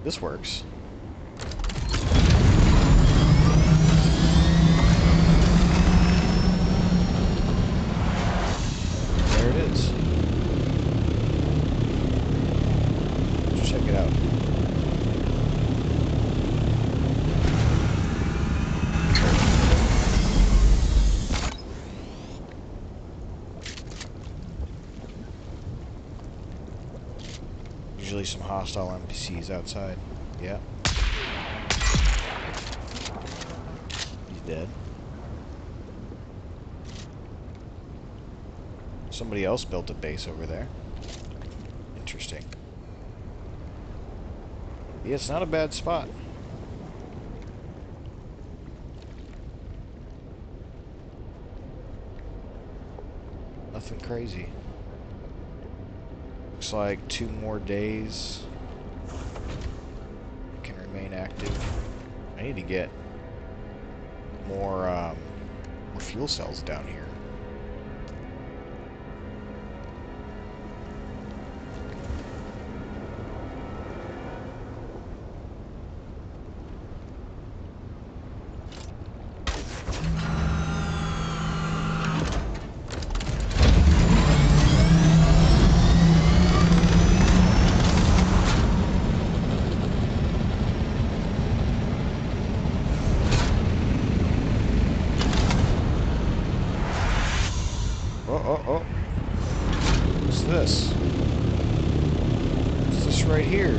This works. There it is. Let's check it out. Usually some hostile NPCs outside. Yeah. He's dead. Somebody else built a base over there. Interesting. Yeah, it's not a bad spot. Nothing crazy. Looks like 2 more days can remain active. I need to get more fuel cells down here. Oh. What's this? What's this right here?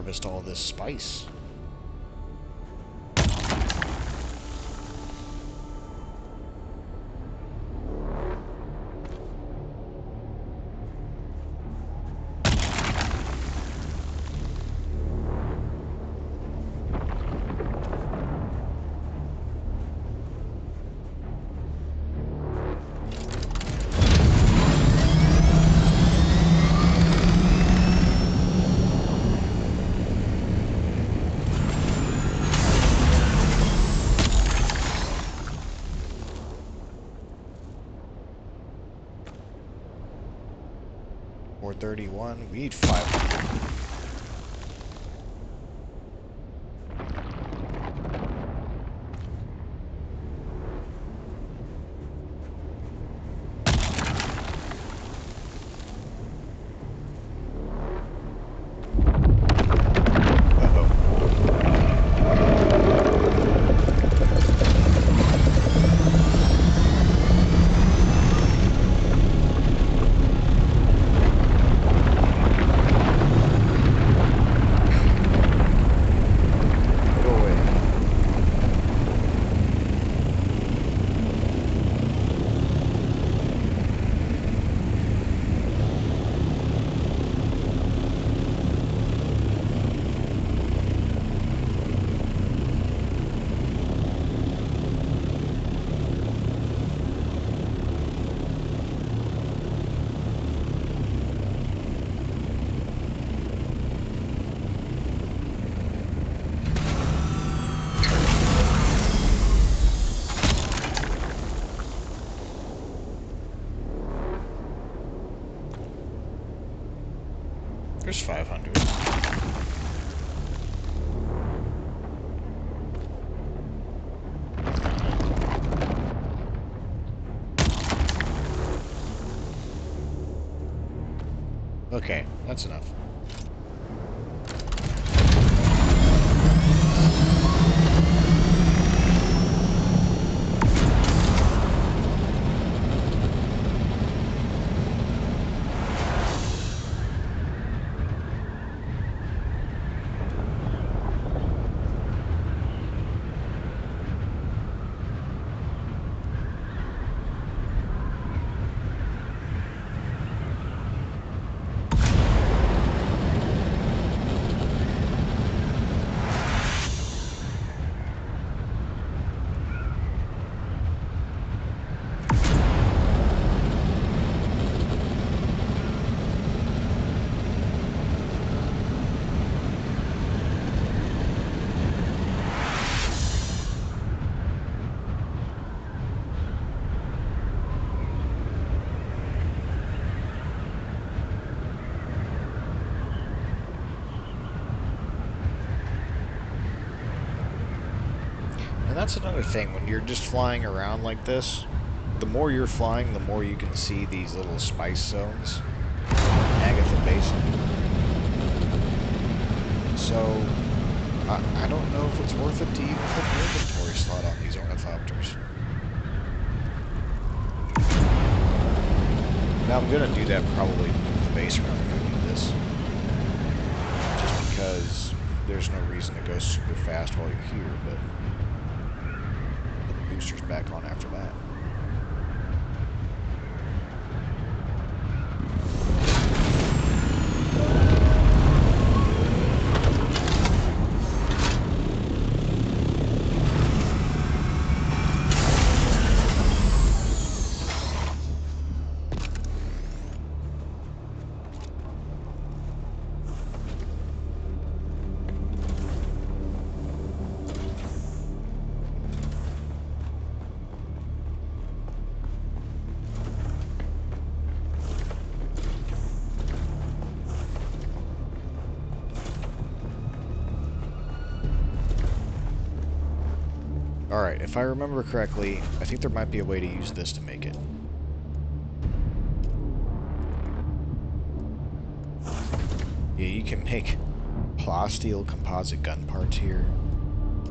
harvest all this spice. $431. We need 500. There's 500. Okay, that's enough. And that's another thing, when you're just flying around like this, the more you're flying, the more you can see these little spice zones. Agatha Basin. So, I don't know if it's worth it to even put an inventory slot on these ornithopters. Now I'm gonna do that, probably move the base around if I do this. Just because there's no reason to go super fast while you're here, but put the boosters back on after that. Alright, if I remember correctly, I think there might be a way to use this to make it. Yeah, you can make plasteel composite gun parts here.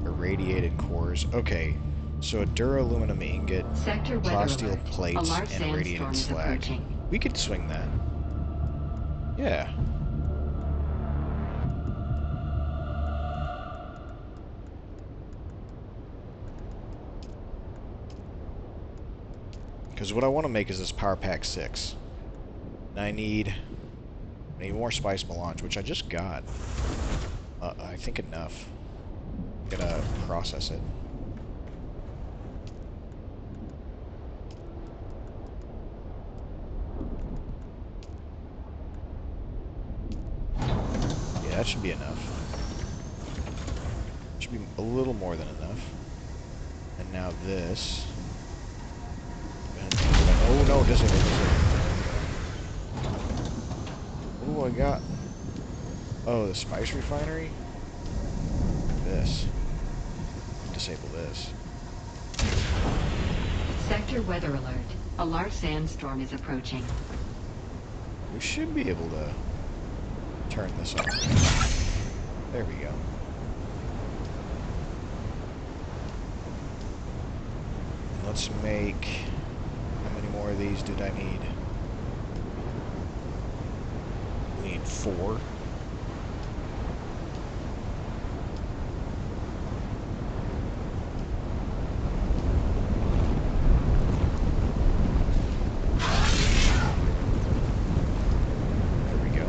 Irradiated cores. Okay, so a duraluminum ingot, Sector weather plasteel alert. A plates, large and irradiated sandstorm is slag. approaching. We could swing that. Yeah. Because what I want to make is this Power Pack 6. And I need more Spice Melange, which I just got. I think enough. Gotta process it. Yeah, that should be enough. Should be a little more than enough. And now this. Oh no, disable. What do I got? Oh, the spice refinery? This. Disable this. Sector weather alert. A large sandstorm is approaching. We should be able to turn this off. There we go. Let's make... How many more of these did I need? We need 4. There we go.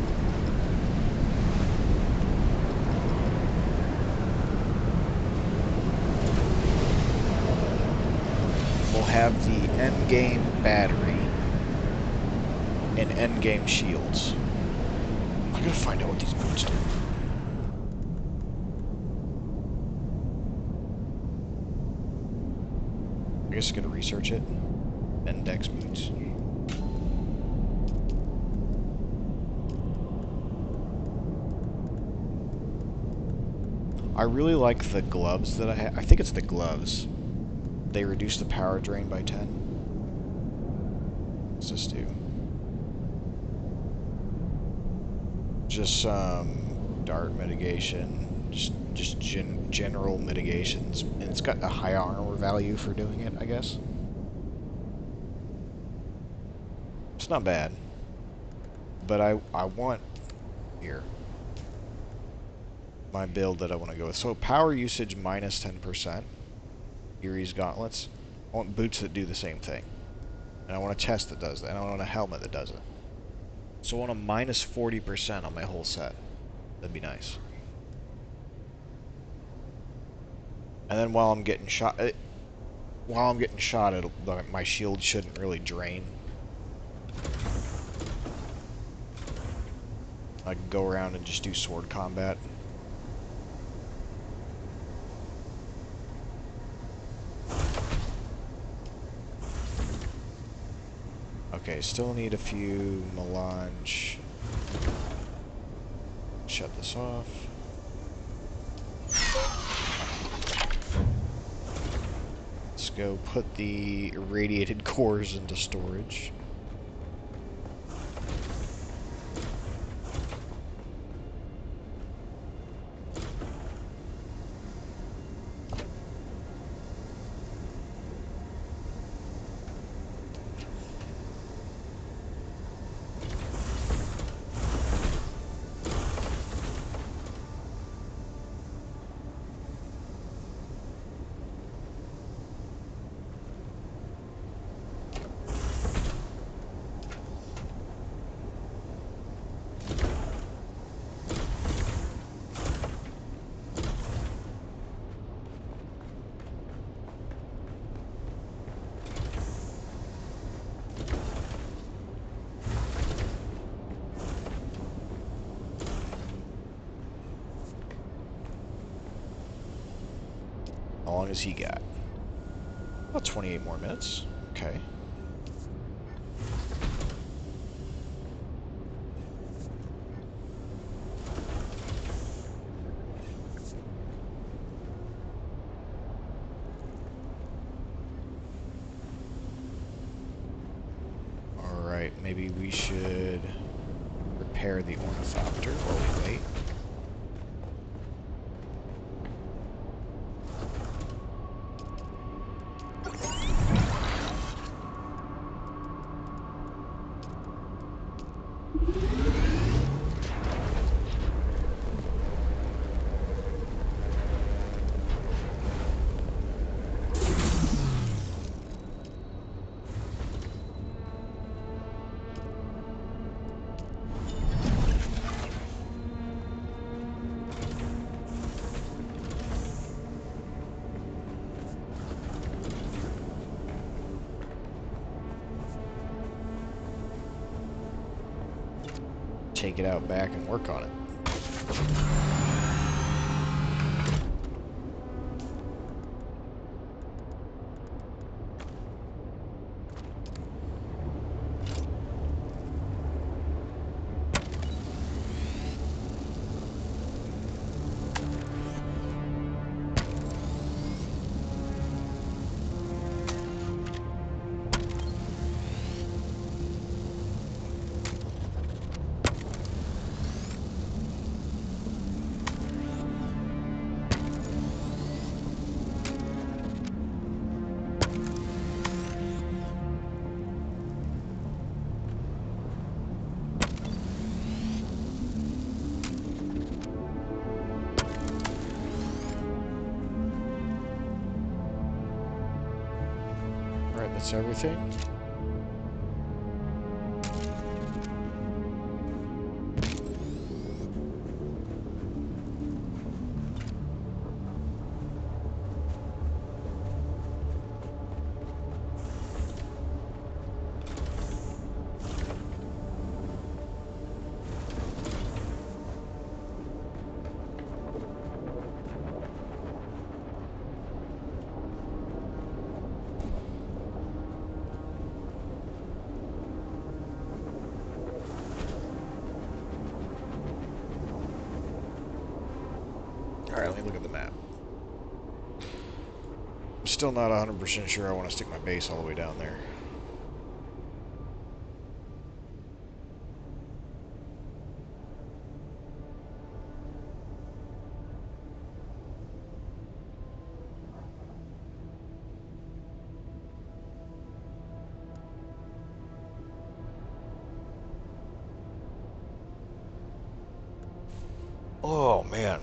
We'll have the endgame battery and endgame shields. I gotta find out what these boots do. I guess I gotta research it. Index boots. I really like the gloves that I have. I think it's the gloves. They reduce the power drain by 10. What's this do? Just some dart mitigation. Just general mitigations. And it's got a high armor value for doing it, I guess. It's not bad. But I want... Here. My build that I want to go with. So power usage minus 10%. Erie's gauntlets. I want boots that do the same thing. And I want a chest that does that. And I want a helmet that does it. So I want a minus 40% on my whole set. That'd be nice. And then while I'm getting shot... my shield shouldn't really drain. I can go around and just do sword combat. Okay, still need a few melange. Shut this off. Let's go put the irradiated cores into storage. How long has he got? About 28 more minutes. Okay. Alright, maybe we should repair the ornithopter while we wait. take it out back and work on it. Alright, that's everything. Alright, let me look at the map. I'm still not 100% sure I want to stick my base all the way down there. Oh, man.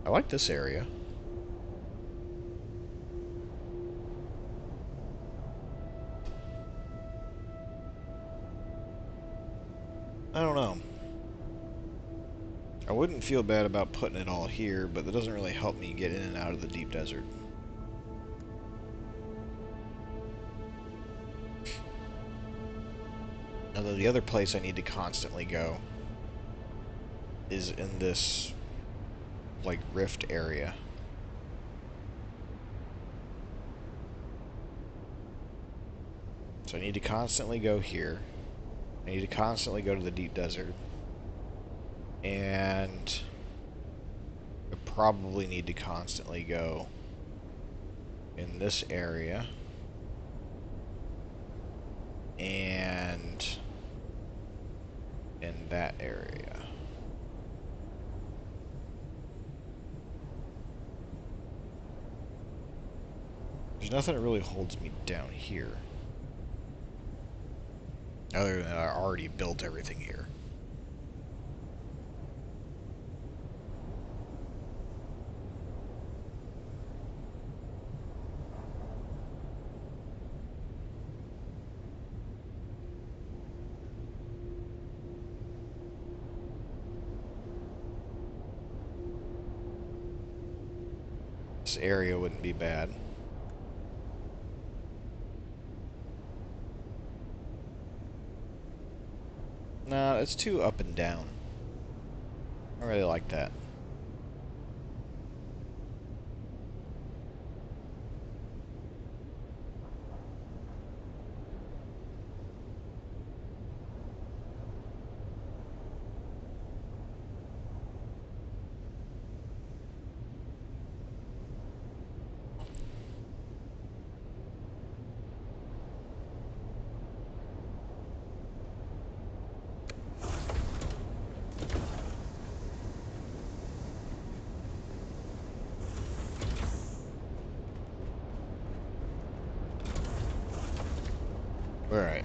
I like this area. I don't know. I wouldn't feel bad about putting it all here, but that doesn't really help me get in and out of the deep desert. Although the other place I need to constantly go is in this, like, rift area. So I need to constantly go here. I need to constantly go to the deep desert. And I probably need to constantly go in this area. And in that area. There's nothing that really holds me down here. Other than I already built everything here. This area wouldn't be bad. Nah, it's too up and down. I really like that. Alright.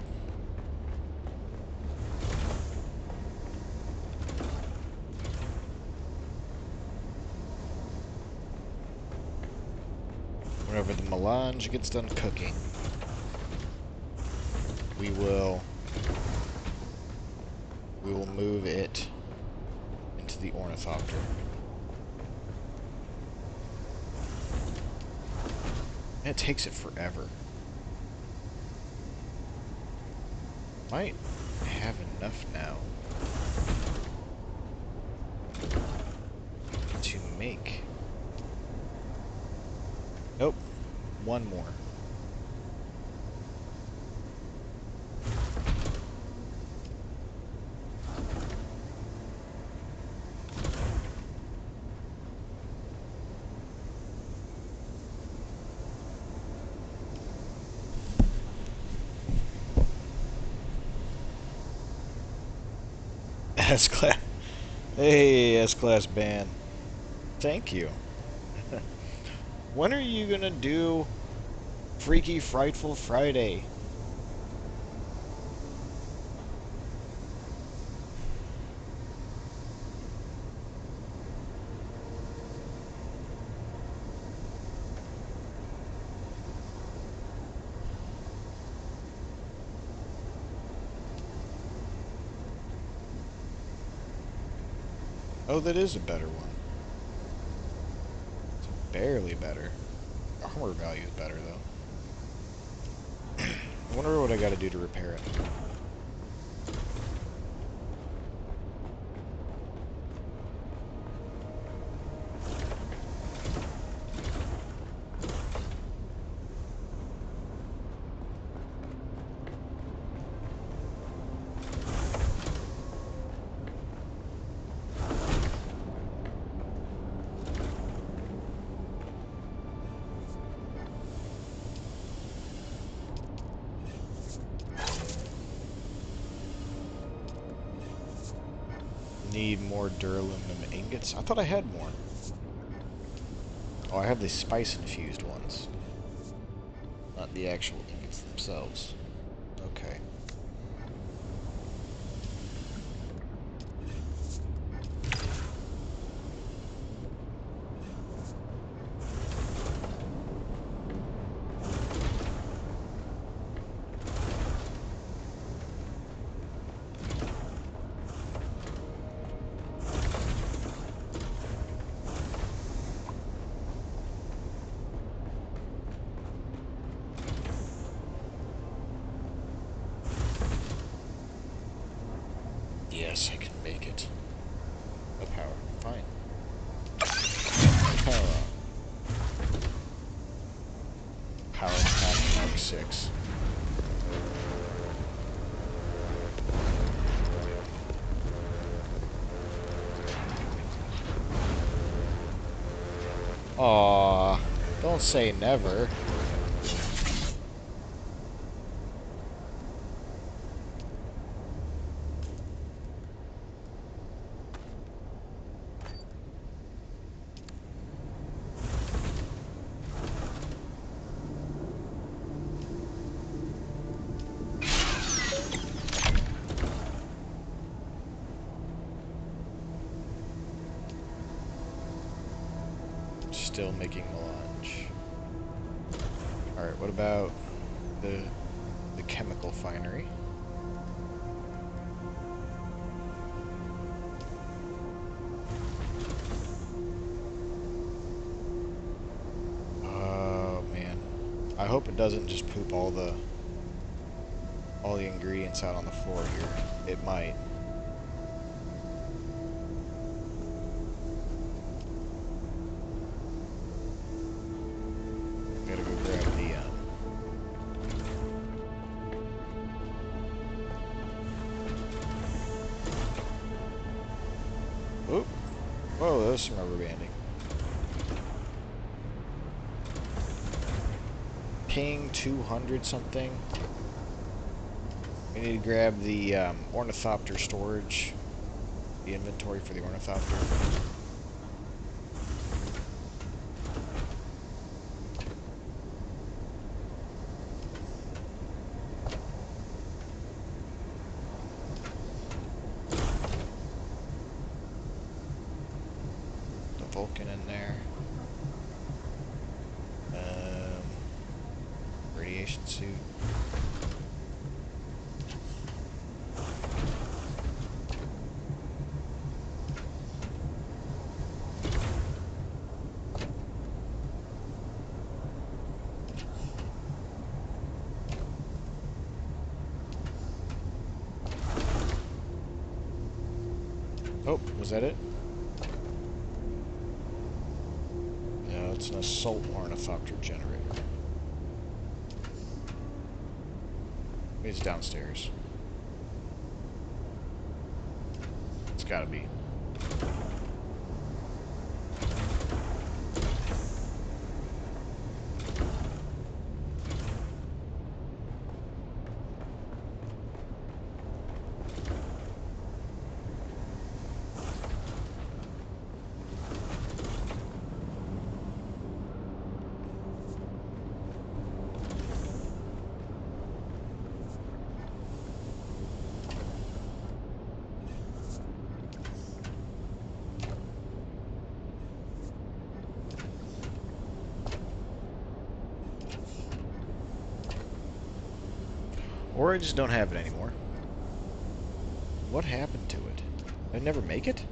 Whenever the melange gets done cooking, we will move it into the ornithopter. 'Cause And it takes it forever. Might have enough now to make. Nope. One more. S-Class. Hey, S-Class band. Thank you. When are you gonna do Freaky Frightful Friday? Oh, that is a better one. It's barely better. Armor value is better, though. I wonder what I gotta do to repair it. Need more duraluminum ingots? I thought I had more. Oh, I have the spice-infused ones. Not the actual ingots themselves. Okay. Yes, I can make it. No power. Fine. Power on. Power pack Mark 6. Aw, don't say never. Still making melange. Alright, what about the chemical finery? Oh man. I hope it doesn't just poop all the ingredients out on the floor here. It might. Gotta go grab the Oop. Whoa, there's some rubber banding. Ping 200 something. We need to grab the ornithopter storage. The inventory for the ornithopter. The Vulcan in there. Radiation suit. Oh, was that it? No, it's an assault ornithopter generator. It's downstairs. It's gotta be. Or I just don't have it anymore. What happened to it? Did I never make it?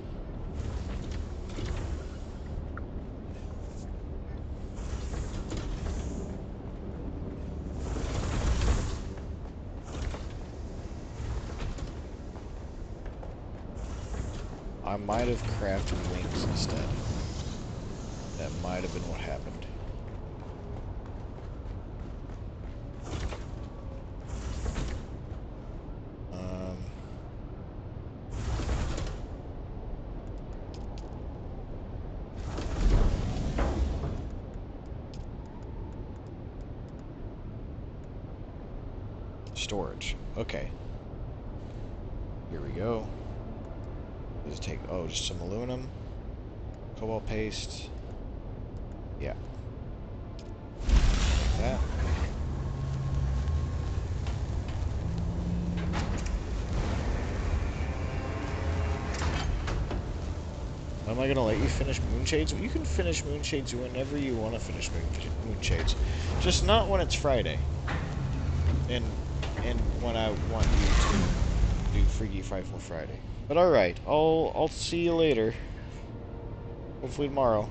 I might have crafted wings instead. That might have been what happened. Storage. Okay. Here we go. Does it take... Oh, just some aluminum. Cobalt paste. Yeah. Like that. Am I gonna let you finish Moonshades? You can finish Moonshades whenever you want to finish Moonshades. Just not when it's Friday. And when I want you to do Freaky Frightful Friday. But alright, I'll see you later. Hopefully tomorrow.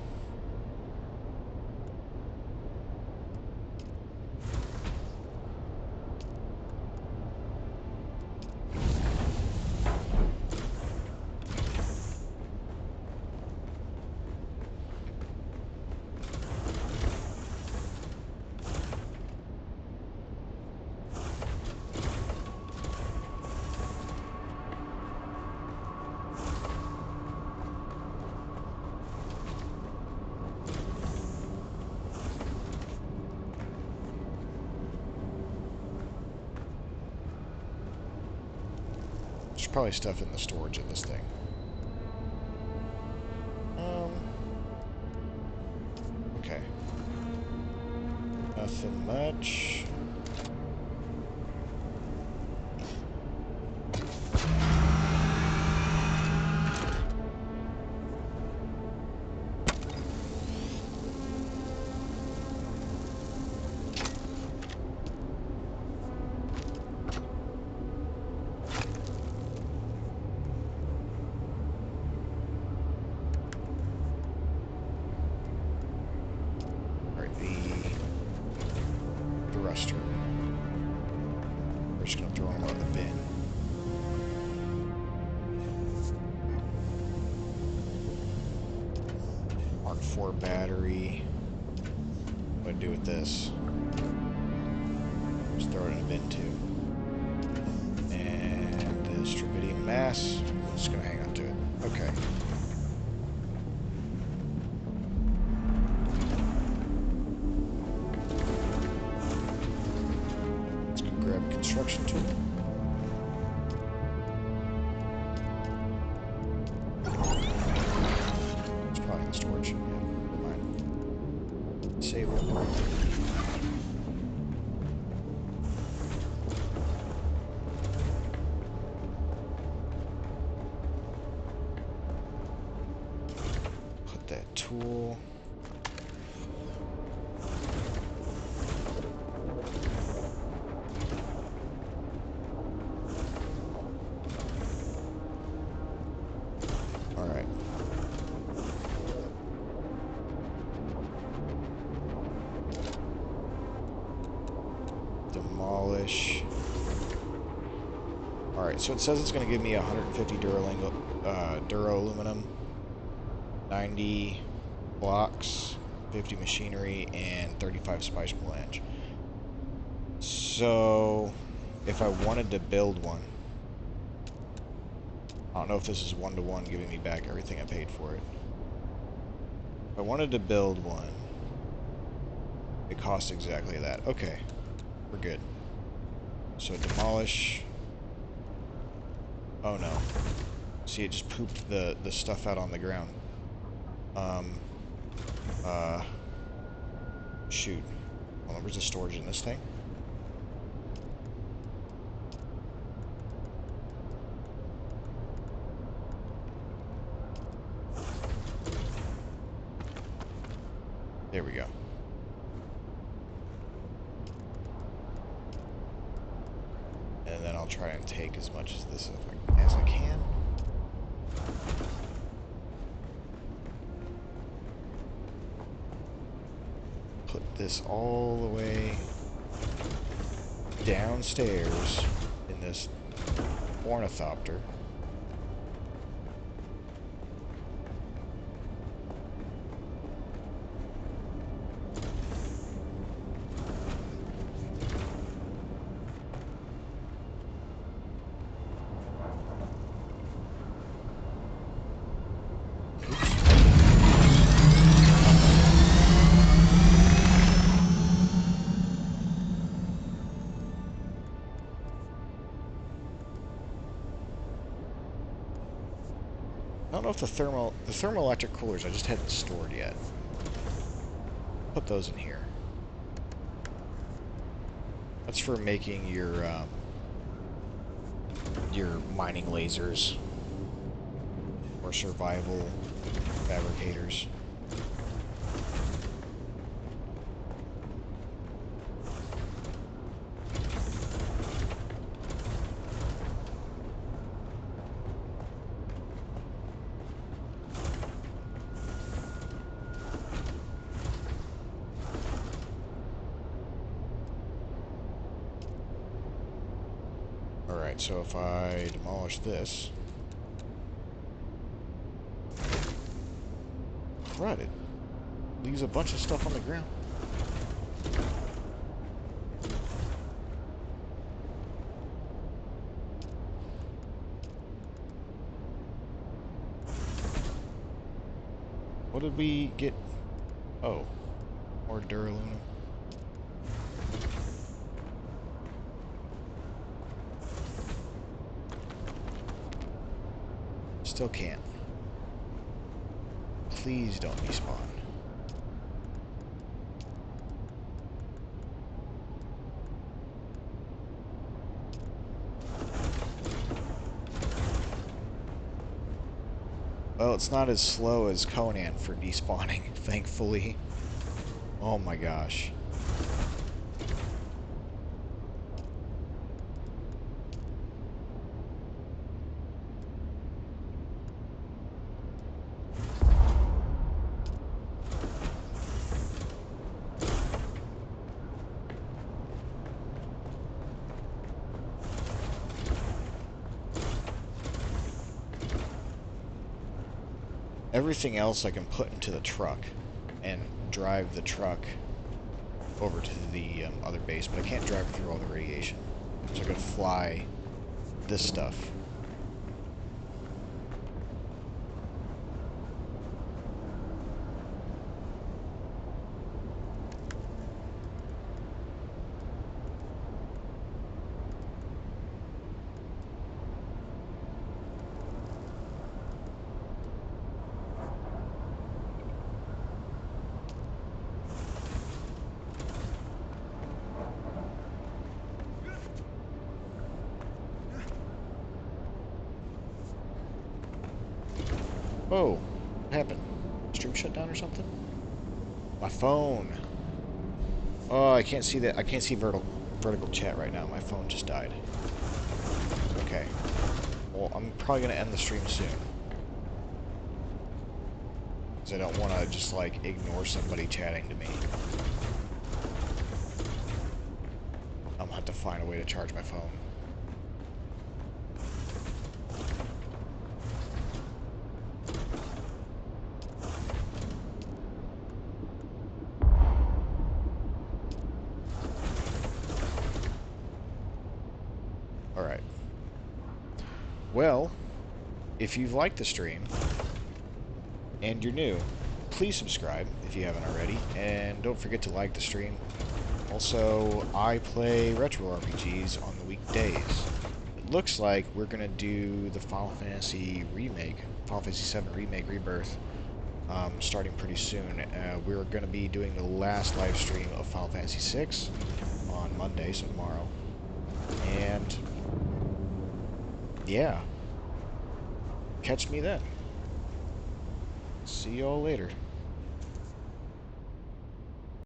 There's probably stuff in the storage of this thing. Okay. Nothing much. Thruster. We're just gonna throw them all in the bin. Mark IV battery. What do I do with this? Just throw it in a bin too. And this tritium mass. I'm just gonna hang on to it. Okay. Construction tool. It's probably in storage. Yeah, never mind. Save it. Put that tool. Demolish. Alright, so it says it's going to give me 150 duro-aluminum, 90 blocks, 50 machinery, and 35 spice melange. So, if I wanted to build one, I don't know if this is one-to-one giving me back everything I paid for it. If I wanted to build one, it costs exactly that. Okay, we're good. So demolish. Oh no. See, it just pooped the stuff out on the ground. Shoot. Hold on, where's the storage in this thing? There we go. And then I'll try and take as much of this as I can. Put this all the way downstairs in this ornithopter. I don't know if the thermoelectric coolers I just hadn't stored yet. Put those in here. That's for making your mining lasers or survival fabricators. Alright, so if I demolish this... Crud, it leaves a bunch of stuff on the ground. What did we get? Oh, more duralumin. Still can't. Please don't despawn. Well, it's not as slow as Conan for despawning, thankfully. Oh my gosh. Everything else I can put into the truck and drive the truck over to the other base, but I can't drive it through all the radiation. So I gotta fly this stuff. Oh, what happened? Stream shut down or something? My phone. Oh, I can't see that. I can't see vertical chat right now. My phone just died. Okay. Well, I'm probably gonna end the stream soon. Because I don't want to just, like, ignore somebody chatting to me. I'm gonna have to find a way to charge my phone. Well, if you've liked the stream and you're new, please subscribe if you haven't already, and don't forget to like the stream. Also, I play retro RPGs on the weekdays. It looks like we're gonna do the Final Fantasy remake, Final Fantasy VII Remake Rebirth, starting pretty soon. We're gonna be doing the last live stream of Final Fantasy VI on Monday, so tomorrow. And yeah, catch me then. See y'all later.